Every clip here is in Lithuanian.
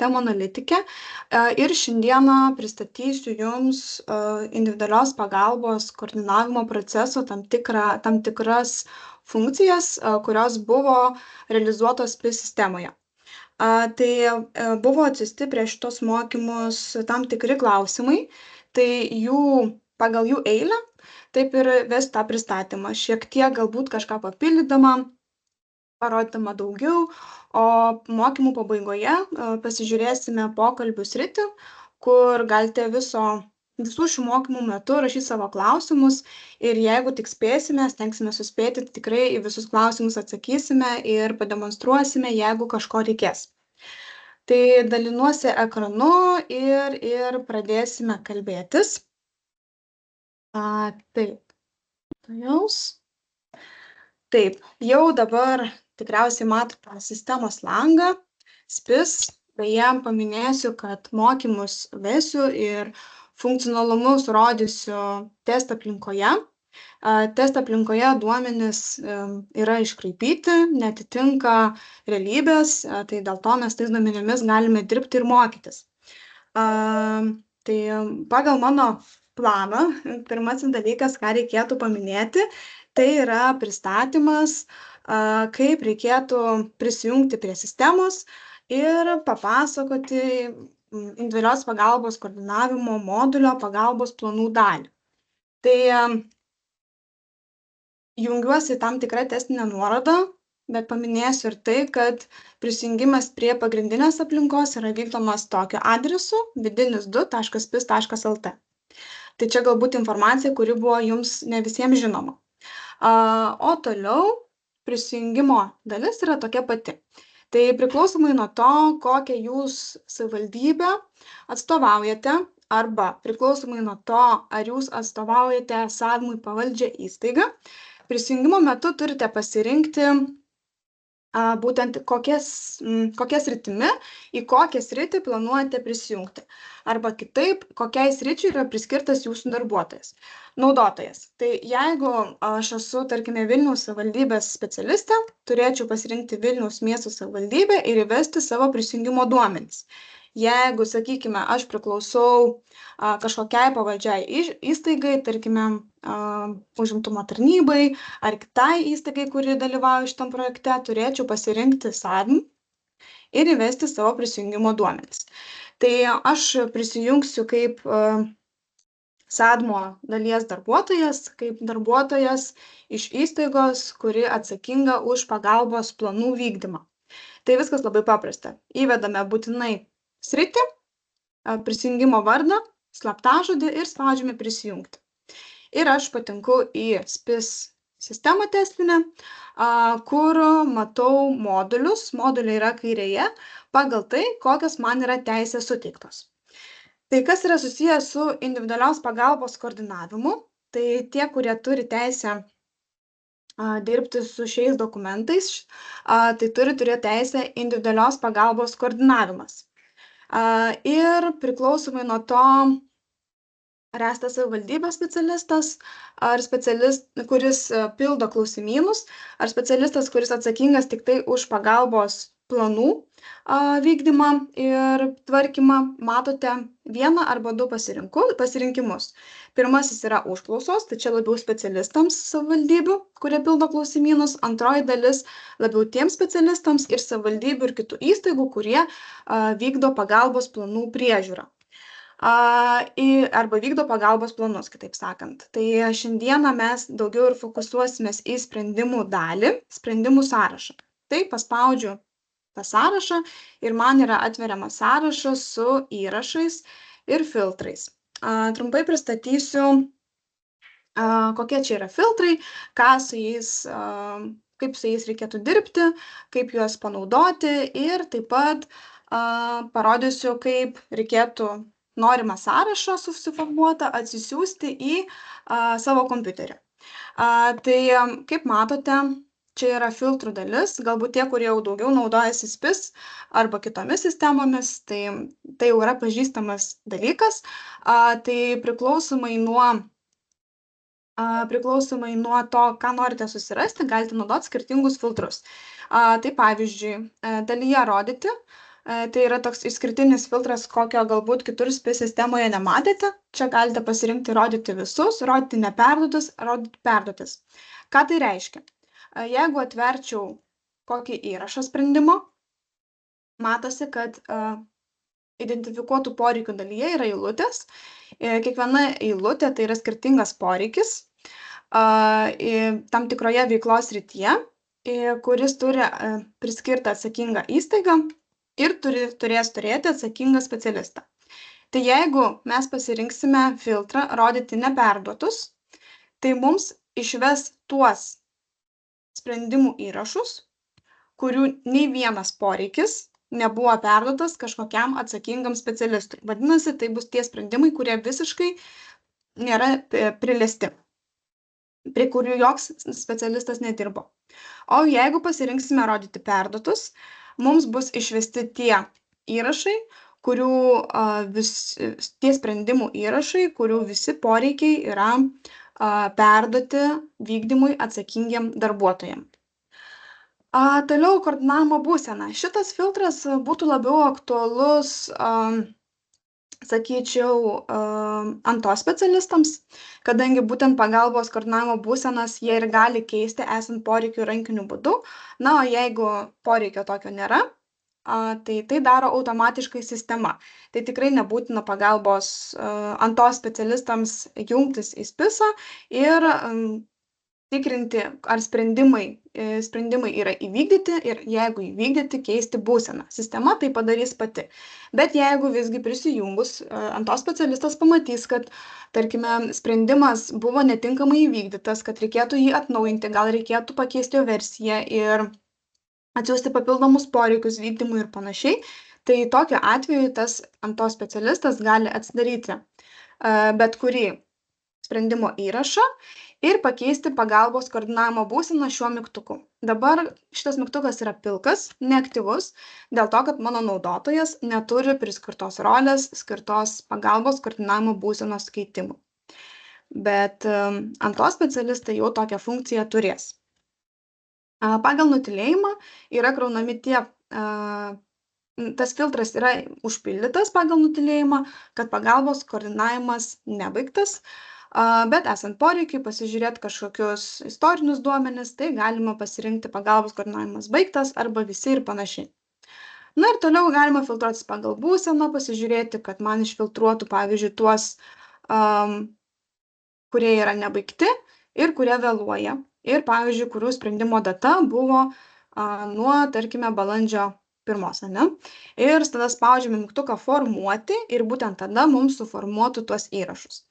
temų analitikė ir šiandieną pristatysiu Jums individualios pagalbos koordinavimo proceso tam tikras funkcijas, kurios buvo realizuotos PIS sistemoje. Tai buvo atsiųsti prieš šitos mokymus tam tikri klausimai, tai pagal jų eilę, taip ir vesti tą pristatymą. Šiek tiek galbūt kažką papildydama, parodydama daugiau, o mokymų pabaigoje pasižiūrėsime pokalbių sritį, kur galite visų šių mokymų metu rašyti savo klausimus ir jeigu tik spėsime, stengsime suspėti, tikrai į visus klausimus atsakysime ir pademonstruosime, jeigu kažko reikės. Tai dalinuosi ekranu ir pradėsime kalbėtis. Taip. Taip, jau dabar tikriausiai matote sistemos langą, SPIS, beje, paminėsiu, kad mokymus vesiu ir funkcionalumus rodysiu test aplinkoje. Test aplinkoje duomenys yra iškraipyti, netitinka realybės, tai dėl to mes tais duomenimis galime dirbti ir mokytis. Tai pagal mano planą, pirmasis dalykas, ką reikėtų paminėti, tai yra pristatymas, kaip reikėtų prisijungti prie sistemos ir papasakoti individualios pagalbos koordinavimo modulio pagalbos planų dalį. Tai jungiuosi tam tikrą testinę nuorodą, bet paminėsiu ir tai, kad prisijungimas prie pagrindinės aplinkos yra vykdomas tokiu adresu vidinis2.pis.lt. Tai čia galbūt informacija, kuri buvo jums ne visiems žinoma. O toliau prisijungimo dalis yra tokia pati. Tai priklausomai nuo to, kokią jūs savivaldybę atstovaujate, arba priklausomai nuo to, ar jūs atstovaujate SADMui pavaldžią įstaigą, prisijungimo metu turite pasirinkti būtent kokia sritimi, į kokią sritį planuojate prisijungti. Arba kitaip, kokiai sričiai yra priskirtas jūsų naudotojas. Tai jeigu aš esu, tarkime, Vilniaus savivaldybės specialistė, turėčiau pasirinkti Vilniaus miesto savivaldybę ir įvesti savo prisijungimo duomenis. Jeigu, sakykime, aš priklausau kažkokiai pavaldžiai įstaigai, tarkime, užimtumo tarnybai ar kitai įstaigai, kuri dalyvauja šitam projekte, turėčiau pasirinkti SADM ir įvesti savo prisijungimo duomenis. Tai aš prisijungsiu kaip SADMo dalies darbuotojas, kaip darbuotojas iš įstaigos, kuri atsakinga už pagalbos planų vykdymą. Tai viskas labai paprasta. Įvedame būtinai sritį, prisijungimo vardą, slaptažodį ir spaudžiame prisijungti. Ir aš patinku į SPIS sistemą testinę, kur matau modulius, moduliai yra kairėje, pagal tai, kokios man yra teisės suteiktos. Tai kas yra susijęs su individualios pagalbos koordinavimu, tai tie, kurie turi teisę dirbti su šiais dokumentais, tai turi turėti teisę individualios pagalbos koordinavimas. Ir priklausomai nuo to, ar esate savivaldybės specialistas, ar specialistas, kuris pildo klausimynus, ar specialistas, kuris atsakingas tik tai už pagalbos planų vykdymą ir tvarkymą, matote vieną arba du pasirinkimus. Pirmasis yra užklausos, tai čia labiau specialistams savivaldybių, kurie pildo klausimynus. Antroji dalis labiau tiems specialistams ir savivaldybių ir kitų įstaigų, kurie vykdo pagalbos planų priežiūrą. Arba vykdo pagalbos planus, kitaip sakant. Tai šiandieną mes daugiau ir fokusuosimės į sprendimų dalį, sprendimų sąrašą. Tai paspaudžiu tą sąrašą ir man yra atveriamas sąrašas su įrašais ir filtrais. Trumpai pristatysiu, kokie čia yra filtrai, kaip su jais reikėtų dirbti, kaip juos panaudoti ir taip pat parodysiu, kaip reikėtų norimą sąrašą susiformuotą atsisiųsti į savo kompiuterį. Tai kaip matote, čia yra filtrų dalis, galbūt tie, kurie jau daugiau naudojasi SPIS arba kitomis sistemomis, tai jau yra pažįstamas dalykas. Tai priklausomai nuo to, ką norite susirasti, galite naudoti skirtingus filtrus. Tai pavyzdžiui, dalyje rodyti, Tai yra toks išskirtinis filtras, kokio galbūt kitur sistemoje nematėte. Čia galite pasirinkti rodyti visus, rodyti neperduotus, rodyti perduotis. Ką tai reiškia? Jeigu atverčiau kokį įrašą sprendimo, matosi, kad identifikuotų poreikių dalyje yra eilutės. Kiekviena eilutė tai yra skirtingas poreikis tam tikroje veiklos srityje, kuris turi priskirtą atsakingą įstaigą ir turės turėti atsakingą specialistą. Tai jeigu mes pasirinksime filtrą rodyti neperduotus, tai mums išves tuos sprendimų įrašus, kurių nei vienas poreikis nebuvo perduotas kažkokiam atsakingam specialistui. Vadinasi, tai bus tie sprendimai, kurie visiškai nėra priliesti, prie kurių joks specialistas nedirbo. O jeigu pasirinksime rodyti perduotus, mums bus išvesti tie įrašai, tie sprendimų įrašai, kurių visi poreikiai yra perduoti vykdymui atsakingiem darbuotojam. Toliau koordinavimo būsena. Šitas filtras būtų labiau aktualus, sakyčiau, antos specialistams, kadangi būtent pagalbos koordinavimo būsenas jie ir gali keisti esant poreikių rankiniu būdu. Na, o jeigu poreikio tokio nėra, tai tai daro automatiškai sistema. Tai tikrai nebūtina pagalbos antos specialistams jungtis į spisą ir tikrinti, ar sprendimai yra įvykdyti ir jeigu įvykdyti, keisti būseną. Sistema tai padarys pati. Bet jeigu visgi prisijungus, antos specialistas pamatys, kad, tarkime, sprendimas buvo netinkamai įvykdytas, kad reikėtų jį atnaujinti, gal reikėtų pakeisti jo versiją ir atsiųsti papildomus poreikius vykdymui ir panašiai, tai tokiu atveju tas antos specialistas gali atsidaryti bet kurį sprendimo įrašą ir pakeisti pagalbos koordinavimo būseną šiuo mygtuku. Dabar šitas mygtukas yra pilkas, neaktyvus, dėl to, kad mano naudotojas neturi priskirtos rolės skirtos pagalbos koordinavimo būsenos keitimui. Bet antos specialistai jau tokią funkciją turės. Pagal nutylėjimą yra kraunami tas filtras yra užpildytas pagal nutylėjimą, kad pagalbos koordinavimas nebaigtas, bet esant poreikiai pasižiūrėti kažkokius istorinius duomenis, tai galima pasirinkti pagalbos koordinavimas baigtas arba visi ir panašiai. Na ir toliau galima filtruotis pagal būseną, pasižiūrėti, kad man išfiltruotų, pavyzdžiui, tuos, kurie yra nebaigti ir kurie vėluoja. Ir, pavyzdžiui, kurių sprendimo data buvo nuo, tarkime, balandžio 1, ne? Ir tada spaudžiame mygtuką formuoti ir būtent tada mums suformuotų tuos įrašus.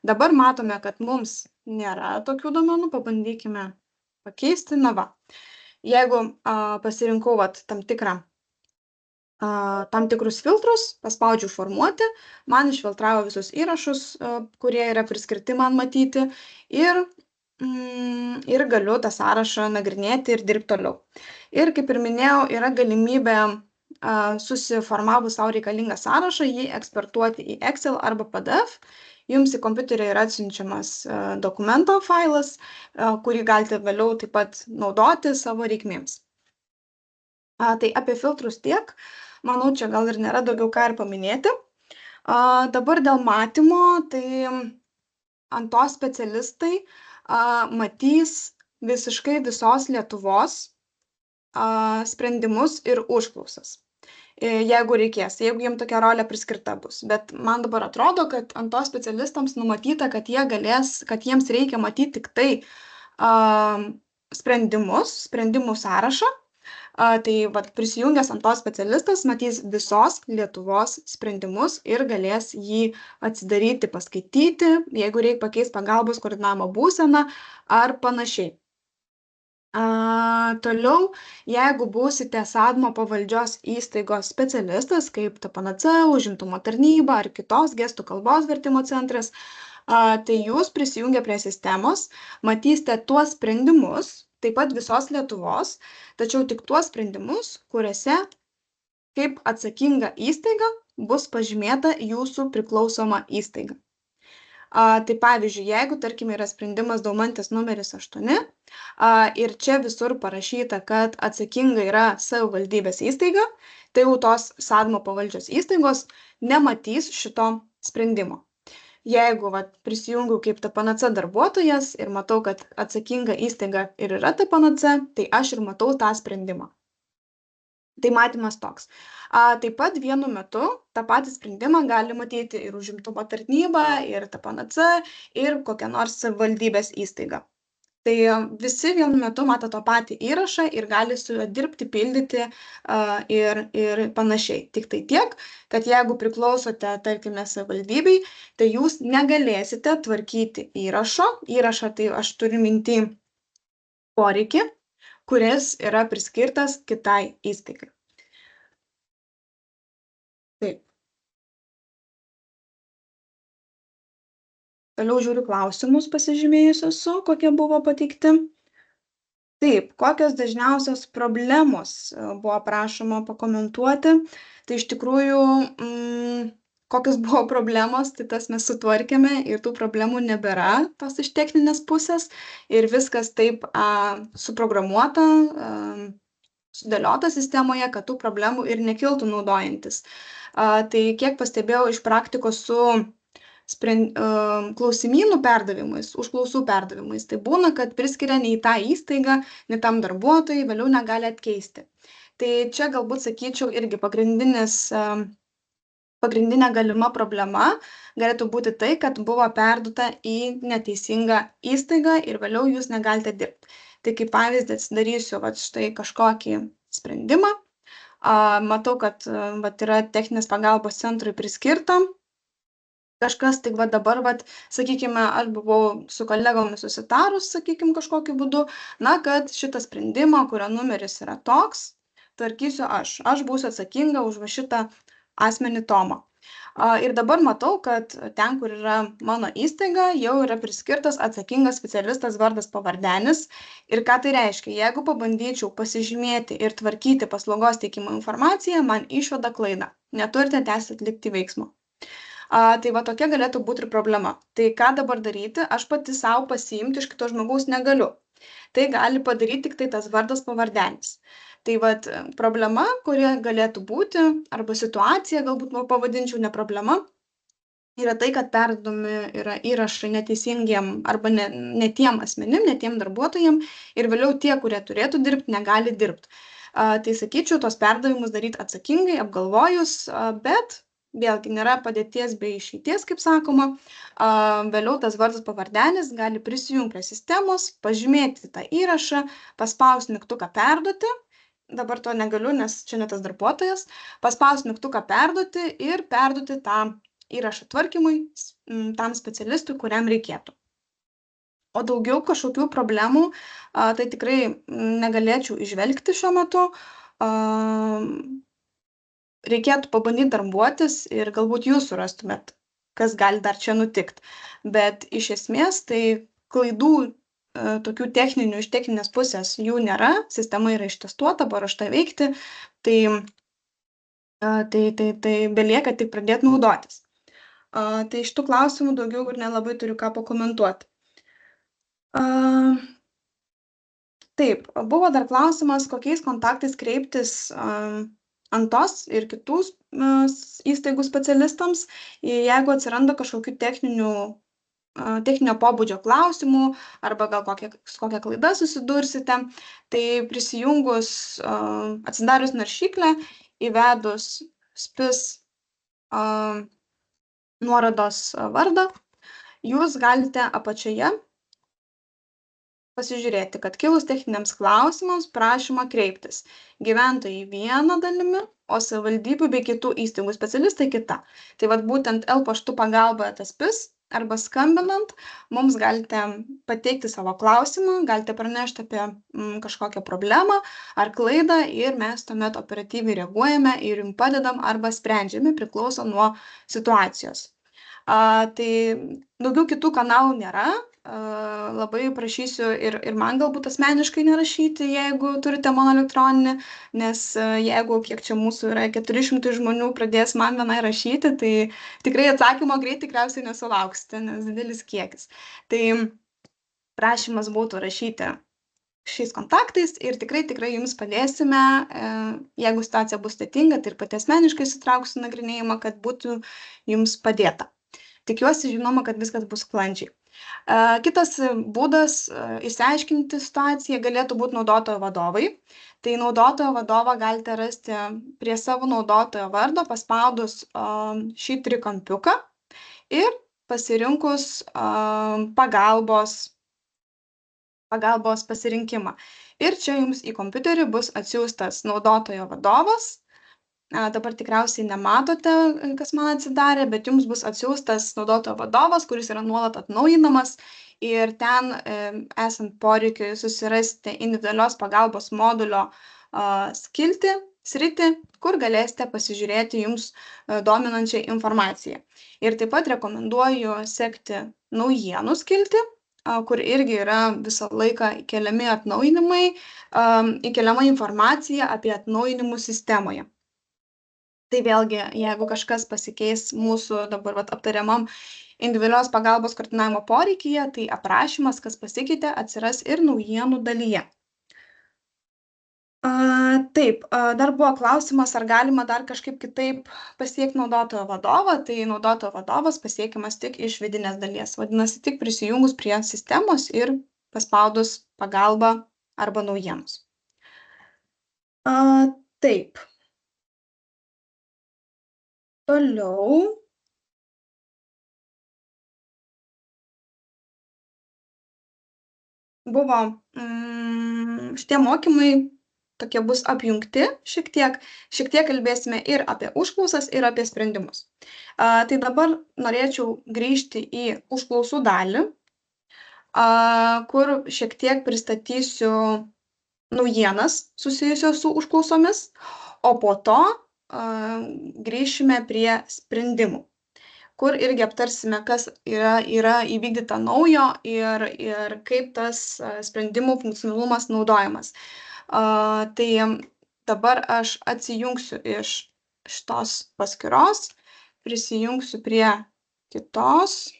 Dabar matome, kad mums nėra tokių duomenų, pabandykime pakeisti. Na va, jeigu pasirinkau tam tikrus filtrus, paspaudžiu formuoti, man išfiltravo visus įrašus, kurie yra priskirti man matyti ir galiu tą sąrašą nagrinėti ir dirbti toliau. Ir kaip ir minėjau, yra galimybė susiformavus savo reikalingą sąrašą, jį eksportuoti į Excel arba PDF. Jums į kompiuterį yra atsiunčiamas dokumento failas, kurį galite vėliau taip pat naudoti savo reikmėms. Tai apie filtrus tiek. Manau, čia gal ir nėra daugiau ką ir paminėti. Dabar dėl matymo, tai antos specialistai matys visiškai visos Lietuvos sprendimus ir užklausas, jeigu reikės, jeigu jiems tokia rolė priskirta bus. Bet man dabar atrodo, kad antos specialistams numatyta, kad jiems reikia matyti tik tai sprendimų sąrašą. Tai prisijungęs antos specialistas matys visos Lietuvos sprendimus ir galės jį atsidaryti, paskaityti, jeigu reikia pakeisti pagalbos koordinavimo būseną ar panašiai. Toliau, jeigu būsite SADMO pavaldžios įstaigos specialistas, kaip TPNC, užimtumo tarnyba ar kitos gestų kalbos vertimo centras, tai jūs prisijungę prie sistemos matysite tuos sprendimus, taip pat visos Lietuvos, tačiau tik tuos sprendimus, kuriuose kaip atsakinga įstaiga bus pažymėta jūsų priklausoma įstaiga. Tai pavyzdžiui, jeigu, tarkime, yra sprendimas Daumantės numeris 8, Ir čia visur parašyta, kad atsakinga yra savivaldybės įstaiga, tai jau tos SADMO pavaldžios įstaigos nematys šito sprendimo. Jeigu prisijungiau kaip TPNC darbuotojas ir matau, kad atsakinga įstaiga ir yra TPNC, tai aš ir matau tą sprendimą. Tai matymas toks. Taip pat vienu metu tą patį sprendimą gali matyti ir užimtumo tarnyba, ir TPNC, ir kokia nors savivaldybės įstaiga. Tai visi vienu metu mato tą patį įrašą ir gali su juo dirbti, pildyti ir panašiai. Tik tai tiek, kad jeigu priklausote, tarkime, savivaldybei, tai jūs negalėsite tvarkyti įrašo. Įrašą tai aš turiu minty poreikį, kuris yra priskirtas kitai įstaigai. Taip. Toliau žiūriu klausimus pasižymėjus esu, kokie buvo pateikti. Taip, kokios dažniausios problemos buvo prašoma pakomentuoti. Tai iš tikrųjų, kokios buvo problemos, tai tas mes sutvarkėme ir tų problemų nebėra, tos iš techninės pusės. Ir viskas taip suprogramuota, sudėliota sistemoje, kad tų problemų ir nekiltų naudojantis. Tai kiek pastebėjau iš praktikos su klausimynų perdavimais, užklausų perdavimais, tai būna, kad priskiria ne į tą įstaigą, ne tam darbuotojai, vėliau negali atkeisti. Tai čia galbūt sakyčiau irgi pagrindinė galima problema galėtų būti tai, kad buvo perduota į neteisingą įstaigą ir vėliau jūs negalite dirbti. Tai kaip pavyzdį atsidarysiu štai kažkokį sprendimą. Matau, kad yra techninės pagalbos centrui priskirta kažkas, tai dabar, sakykime, aš buvau su kolegomis susitarus, sakykime, kažkokiu būdu, kad šitą sprendimą, kurio numeris yra toks, tvarkysiu aš. Aš būsiu atsakinga už šitą asmenį Tomą. Ir dabar matau, kad ten, kur yra mano įstaiga, jau yra priskirtas atsakingas specialistas vardas pavardenis. Ir ką tai reiškia? Jeigu pabandyčiau pasižymėti ir tvarkyti paslaugos teikimo informaciją, man išveda klaidą. Neturite tęsti atlikti veiksmo. Tai tokia galėtų būti ir problema. Tai ką dabar daryti? Aš pati savo pasiimti iš kito žmogaus negaliu. Tai gali padaryti tik tai tas vardas pavardenis. Tai problema, kuri galėtų būti, arba situacija, galbūt pavadinčiau ne problema, yra tai, kad perduodami yra įrašai neteisingiem arba ne tiem asmenim, ne tiem darbuotojam ir vėliau tie, kurie turėtų dirbti, negali dirbti. Tai sakyčiau, tos perdavimus daryti atsakingai, apgalvojus, bet vėlgi nėra padėties be išeities, kaip sakoma. Vėliau tas vardas pavardenis gali prisijungti prie sistemos, pažymėti tą įrašą, paspausti mygtuką perduoti. Dabar to negaliu, nes čia ne tas darbuotojas. Paspausti mygtuką perduoti ir perduoti tą įrašą tvarkymui tam specialistui, kuriam reikėtų. O daugiau kažkokių problemų tai tikrai negalėčiau įžvelgti šiuo metu. Reikėtų pabandyti darbuotis ir galbūt jūs surastumėt, kas gali dar čia nutikti. Bet iš esmės tai klaidų tokių techninių iš techninės pusės jų nėra, sistema yra ištestuota, paruošta veikti, tai belieka tik pradėti naudotis. Tai iš tų klausimų daugiau ir nelabai turiu ką pakomentuoti. Taip, buvo dar klausimas, kokiais kontaktais kreiptis Antos ir kitų įstaigų specialistams, jeigu atsiranda kažkokių techninio pobūdžio klausimų arba gal kokią klaidą susidursite, tai prisijungus, atsidarius naršyklę, įvedus SPIS nuorodos vardą, jūs galite apačioje pasižiūrėti, kad kilus techniniams klausimams prašoma kreiptis gyventojai viena dalimi, o savivaldybių bei kitų įstaigų specialistai kita. Tai būtent L-paštu pagalba SPIS arba skambinant, mums galite pateikti savo klausimą, galite pranešti apie kažkokią problemą ar klaidą ir mes tuomet operatyviai reaguojame ir jums padedam arba sprendžiame, priklauso nuo situacijos. Tai daugiau kitų kanalų nėra. Labai prašysiu ir man galbūt asmeniškai nerašyti, jeigu turite mano elektroninį, nes jeigu kiek čia mūsų yra 400 žmonių pradės man vienai rašyti, tai tikrai atsakymo greit tikriausiai nesulauksite, nes didelis kiekis. Tai prašymas būtų rašyti šiais kontaktais ir tikrai jums padėsime, jeigu situacija bus sudėtinga, tai ir pati asmeniškai įsitrauksiu nagrinėjimą, kad būtų jums padėta. Tikiuosi, žinoma, kad viskas bus sklandžiai. Kitas būdas išsiaiškinti situaciją galėtų būti naudotojo vadovai. Tai naudotojo vadovą galite rasti prie savo naudotojo vardo, paspaudus šį trikampiuką ir pasirinkus pagalbos pasirinkimą. Ir čia jums į kompiuterį bus atsiųstas naudotojo vadovas. Dabar tikriausiai nematote, kas man atsidarė, bet jums bus atsiųstas naudotojo vadovas, kuris yra nuolat atnaujinamas ir ten esant poreikiui susirasite individualios pagalbos modulio skiltį, sritį, kur galėsite pasižiūrėti jums dominančią informaciją. Ir taip pat rekomenduoju sekti naujienų skiltį, kur irgi yra visą laiką įkeliami atnaujinimai, įkeliama informacija apie atnaujinimus sistemoje. Tai vėlgi, jeigu kažkas pasikeis mūsų dabar aptariamam individualios pagalbos koordinavimo poreikyje, tai aprašymas, kas pasikeitė, atsiras ir naujienų dalyje. Taip, dar buvo klausimas, ar galima dar kažkaip kitaip pasiekti naudotojo vadovą. Tai naudotojo vadovas pasiekiamas tik iš vidinės dalies. Vadinasi, tik prisijungus prie sistemos ir paspaudus pagalbą arba naujienos. Taip. Toliau. Buvo šitie mokymai tokie bus apjungti šiek tiek kalbėsime ir apie užklausas, ir apie sprendimus. Tai dabar norėčiau grįžti į užklausų dalį, kur šiek tiek pristatysiu naujienas susijusios su užklausomis, o po to grįšime prie sprendimų, kur irgi aptarsime, kas yra įvykdyta naujo ir kaip tas sprendimų funkcionalumas naudojamas. Tai dabar aš atsijungsiu iš šitos paskyros, prisijungsiu prie kitos.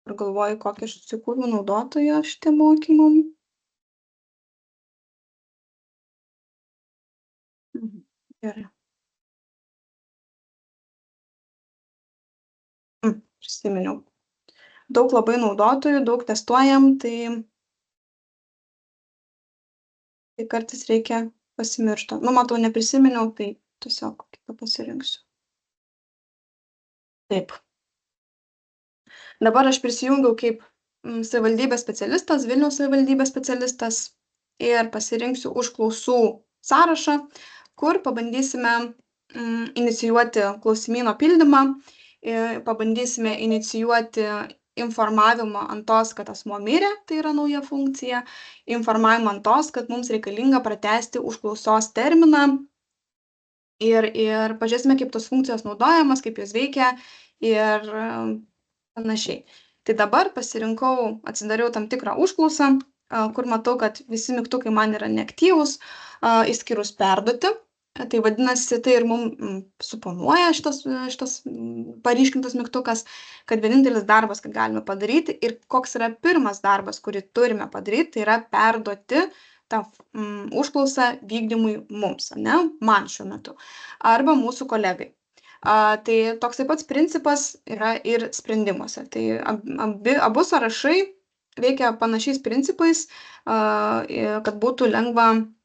Ir galvoju, kokį aš susikūriau naudotoją šitiem mokymam. Gerai. Prisiminiau. Daug labai naudotojų, daug testuojam, tai kartais reikia pasimiršti. Matau, neprisiminiau, tai tiesiog kitą pasirinksiu. Taip. Dabar aš prisijungiau kaip savivaldybės specialistas, Vilniaus savivaldybės specialistas ir pasirinksiu užklausų sąrašą, kur pabandysime inicijuoti klausimyno pildymą, pabandysime inicijuoti informavimą ant tos, kad asmuo mirė, tai yra nauja funkcija, informavimą ant tos, kad mums reikalinga pratęsti užklausos terminą ir pažiūrėsime, kaip tos funkcijos naudojamos, kaip jos veikia ir panašiai. Tai dabar pasirinkau, atsidariau tam tikrą užklausą, kur matau, kad visi mygtukai man yra neaktyvūs, išskyrus perduoti. Tai vadinasi, tai ir mums suponuoja šitas paryškintas mygtukas, kad vienintelis darbas, ką galime padaryti ir koks yra pirmas darbas, kurį turime padaryti, tai yra perduoti tą užklausą vykdymui mums, ne, man šiuo metu, arba mūsų kolegai. Tai toksai pats principas yra ir sprendimuose. Tai abu sąrašai veikia panašiais principais, kad būtų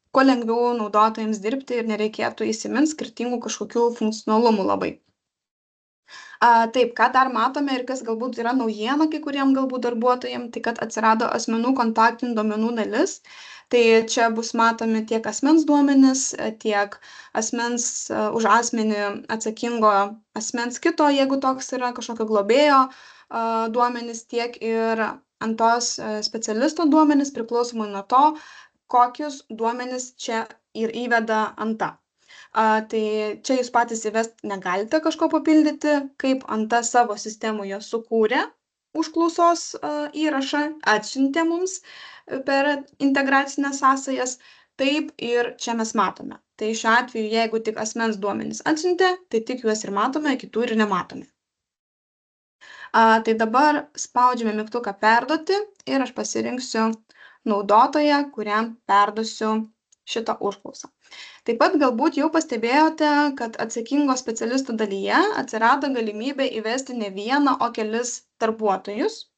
kuo lengviau naudotojams dirbti ir nereikėtų įsiminti skirtingų kažkokių funkcionalumų labai. Taip, ką dar matome ir kas galbūt yra naujiena kai kuriem galbūt darbuotojams, tai kad atsirado asmenų kontaktinių duomenų dalis. Tai čia bus matomi tiek asmens duomenys, tiek asmens už asmenį atsakingo asmens kito, jeigu toks yra kažkokio globėjo duomenys, tiek ir ant tos specialisto duomenys priklausomai nuo to, kokius duomenys čia ir įveda anta. Tai čia jūs patys įvesti negalite kažko papildyti, kaip anta savo sistemoje sukūrė užklausos įrašą, atsiuntė mums per integracinės sąsajas, taip ir čia mes matome. Tai šiuo atveju, jeigu tik asmens duomenys atsiuntė, tai tik juos ir matome, kitų ir nematome. Tai dabar spaudžiame mygtuką perduoti ir aš pasirinksiu naudotoją, kuriam perduosiu šitą užklausą. Taip pat galbūt jau pastebėjote, kad atsakingo specialistų dalyje atsirado galimybė įvesti ne vieną, o kelis darbuotojus.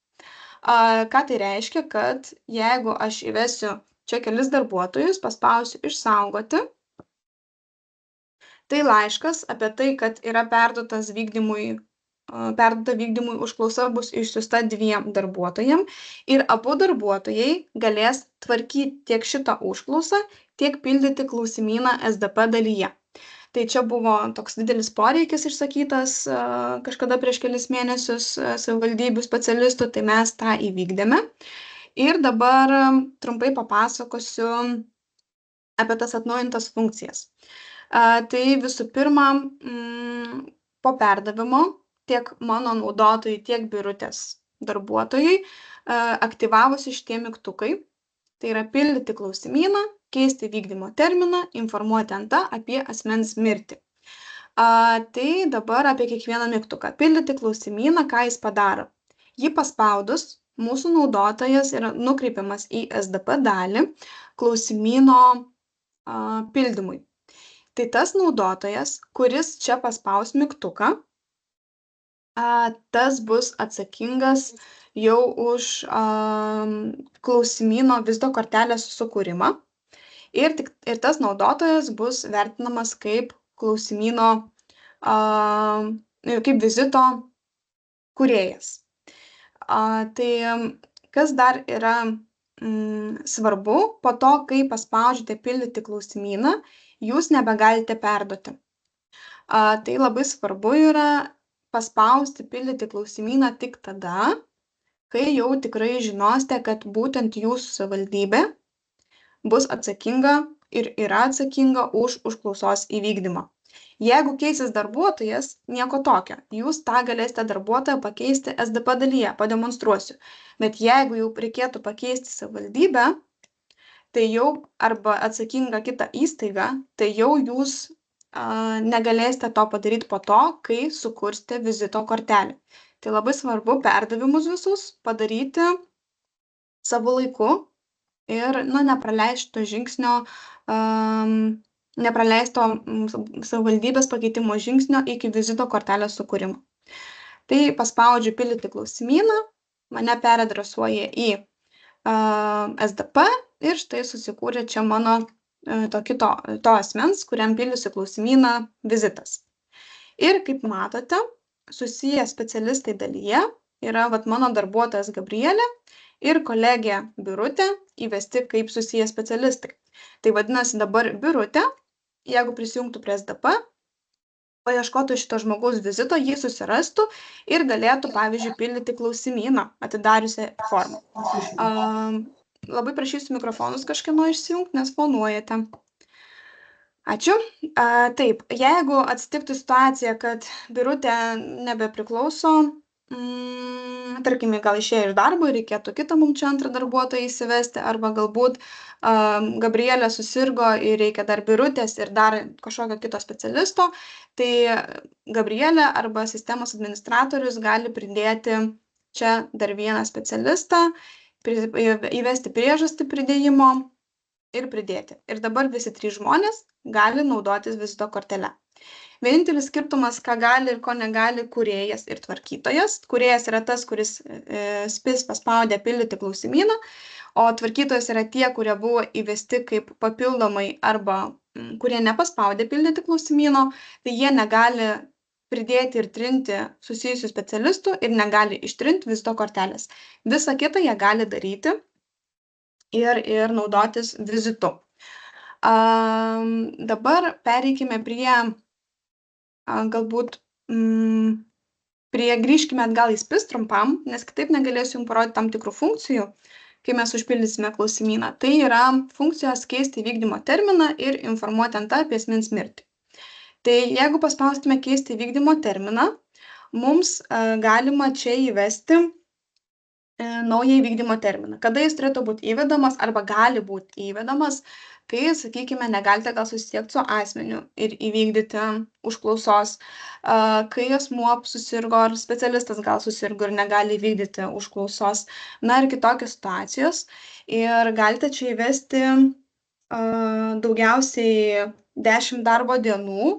Ką tai reiškia, kad jeigu aš įvesiu čia kelis darbuotojus, paspausiu išsaugoti, tai laiškas apie tai, kad yra perduota vykdymui užklausa bus išsiųsta 2 darbuotojam ir abu darbuotojai galės tvarkyti tiek šitą užklausą, tiek pildyti klausimyną SDP dalyje. Tai čia buvo toks didelis poreikis išsakytas kažkada prieš kelis mėnesius savivaldybių specialistų, tai mes tą įvykdėme. Ir dabar trumpai papasakosiu apie tas atnaujintas funkcijas. Tai visų pirma, po perdavimo tiek mano naudotojai, tiek Birutės darbuotojai aktyvavosi šitie mygtukai. Tai yra pildyti klausimyną, keisti vykdymo terminą, informuoti NT apie asmens mirtį. Tai dabar apie kiekvieną mygtuką. Pildyti klausimyną, ką jis padaro. Jį paspaudus, mūsų naudotojas yra nukreipiamas į SDP dalį klausimyno pildymui. Tai tas naudotojas, kuris čia paspaus mygtuką, tas bus atsakingas jau už klausimyno vizito kortelės sukūrimą ir tas naudotojas bus vertinamas kaip klausimyno, kaip vizito kūrėjas. Tai kas dar yra svarbu, po to, kai paspaudžiate pildyti klausimyną, jūs nebegalite perduoti. Tai labai svarbu yra paspausti pildyti klausimyną tik tada, kai jau tikrai žinosite, kad būtent jūsų savivaldybė bus atsakinga ir yra atsakinga už užklausos įvykdymą. Jeigu keisis darbuotojas, nieko tokio. Jūs tą galėsite darbuotoją pakeisti SDP dalyje, pademonstruosiu. Bet jeigu jau reikėtų pakeisti savivaldybę, tai jau arba atsakinga kita įstaiga, tai jau jūs negalėsite to padaryti po to, kai sukursite vizito kortelę. Tai labai svarbu perdavimus visus padaryti savo laiku ir nepraleisti to žingsnio, nepraleisto savivaldybės pakeitimo žingsnio iki vizito kortelės sukūrimo. Tai paspaudžiu pildyti klausimyną, mane peradresuoja į SDP ir štai susikūrė čia mano to asmens, kuriam pildysiu klausimyną vizitas. Ir kaip matote, susiję specialistai dalyje yra mano darbuotojas Gabrielė ir kolegė Birutė įvesti kaip susiję specialistai. Tai vadinasi dabar Birutė, jeigu prisijungtų prie SDP, paieškotų šito žmogaus vizito, jį susirastų ir galėtų, pavyzdžiui, pildyti klausimyną atidariusią formą. Labai prašysiu mikrofonus kažkieno išsijungti, nes fonuojate. Ačiū. Taip, jeigu atsitiktų situacija, kad Birutė nebepriklauso, tarkim, gal išėjo iš darbo ir reikėtų kitą mums čia antrą darbuotoją įsivesti, arba galbūt Gabrielė susirgo ir reikia dar Birutės ir dar kažkokio kito specialisto, tai Gabrielė arba sistemos administratorius gali pridėti čia dar vieną specialistą, įvesti priežastį pridėjimo ir pridėti. Ir dabar visi 3 žmonės gali naudotis vizito kortele. Vienintelis skirtumas, ką gali ir ko negali kūrėjas ir tvarkytojas. Kūrėjas yra tas, kuris spės paspaudė pildyti klausimyną, o tvarkytojas yra tie, kurie buvo įvesti kaip papildomai arba kurie nepaspaudė pildyti klausimyno, tai jie negali pridėti ir trinti susijusių specialistų ir negali ištrinti vizito kortelės. Visą kitą jie gali daryti ir naudotis vizitu. Dabar pereikime prie, galbūt, grįžkime atgal į SPIS trumpam, nes kitaip negalėsiu jums parodyti tam tikrų funkcijų, kai mes užpildysime klausimyną. Tai yra funkcijos keisti vykdymo terminą ir informuoti NT apie asmens mirtį. Tai jeigu paspaustume keisti vykdymo terminą, mums galima čia įvesti naują įvykdymo terminą. Kada jis turėtų būti įvedamas arba gali būti įvedamas, kai, sakykime, negalite gal susisiekti su asmeniu ir įvykdyti užklausos, kai asmuo susirgo ar specialistas gal susirgo ir negali įvykdyti užklausos, na ir kitokios situacijos. Ir galite čia įvesti daugiausiai 10 darbo dienų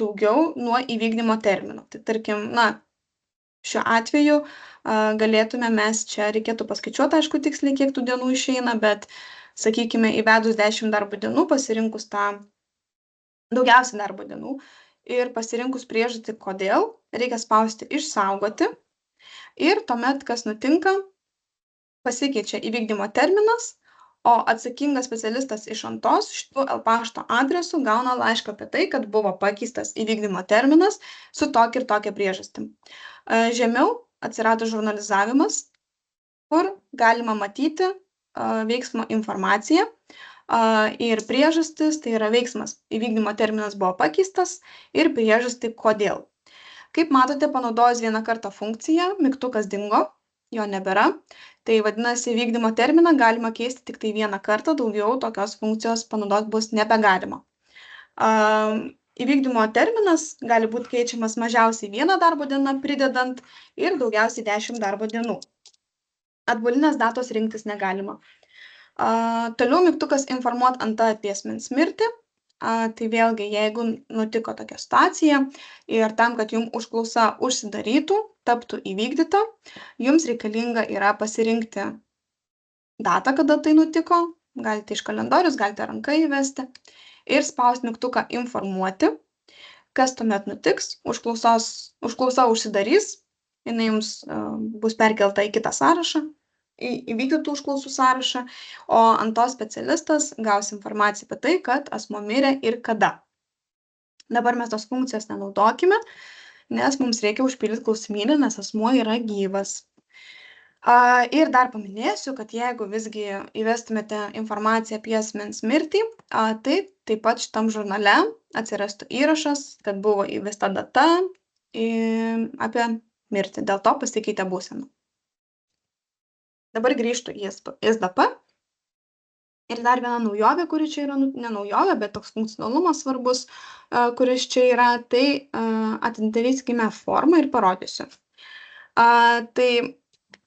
daugiau nuo įvykdymo termino. Tai tarkim, na, šiuo atveju galėtume mes čia, reikėtų paskaičiuoti, aišku, tiksliai, kiek tų dienų išeina, bet, sakykime, įvedus 10 darbo dienų, pasirinkus tą daugiausiai darbo dienų ir pasirinkus priežastį, kodėl, reikia spausti išsaugoti ir tuomet, kas nutinka, pasikeičia įvykdymo terminas, o atsakingas specialistas iš Antos šitų pašto adresų gauna laišką apie tai, kad buvo pakeistas įvykdymo terminas su tokia ir tokia priežastim. Žemiau atsirado žurnalizavimas, kur galima matyti veiksmo informaciją ir priežastis, tai yra veiksmas, įvykdymo terminas buvo pakeistas ir priežastį kodėl. Kaip matote, panaudojus vieną kartą funkciją, mygtukas dingo, jo nebėra. Tai vadinasi, įvykdymo terminą galima keisti tik tai vieną kartą, daugiau tokios funkcijos panaudoti bus nebegalima. Įvykdymo terminas gali būti keičiamas mažiausiai 1 darbo dieną pridedant ir daugiausiai 10 darbo dienų. Atbulinės datos rinktis negalima. Toliau mygtukas informuot Anta apie asmens mirtį. Tai vėlgi, jeigu nutiko tokia situacija ir tam, kad jums užklausa užsidarytų, taptų įvykdyta, jums reikalinga yra pasirinkti datą, kada tai nutiko, galite iš kalendorius, galite ranka įvesti ir spausti mygtuką informuoti, kas tuomet nutiks, užklausa užsidarys, jinai jums bus perkelta į kitą sąrašą, įvykdytų užklausų sąrašą, o Antos specialistas gaus informaciją apie tai, kad asmuo mirė ir kada. Dabar mes tos funkcijos nenaudokime, nes mums reikia užpildyti klausimynę, nes asmuo yra gyvas. Ir dar paminėsiu, kad jeigu visgi įvestumėte informaciją apie asmens mirtį, tai taip pat šitam žurnale atsirastų įrašas, kad buvo įvesta data apie mirtį, dėl to pasikeitė būsena. Dabar grįžtu į SDP. Ir dar viena naujovė, kuri čia yra, ne naujovė, bet toks funkcionalumas svarbus, kuris čia yra, tai atidarykime formą ir parodysiu. Tai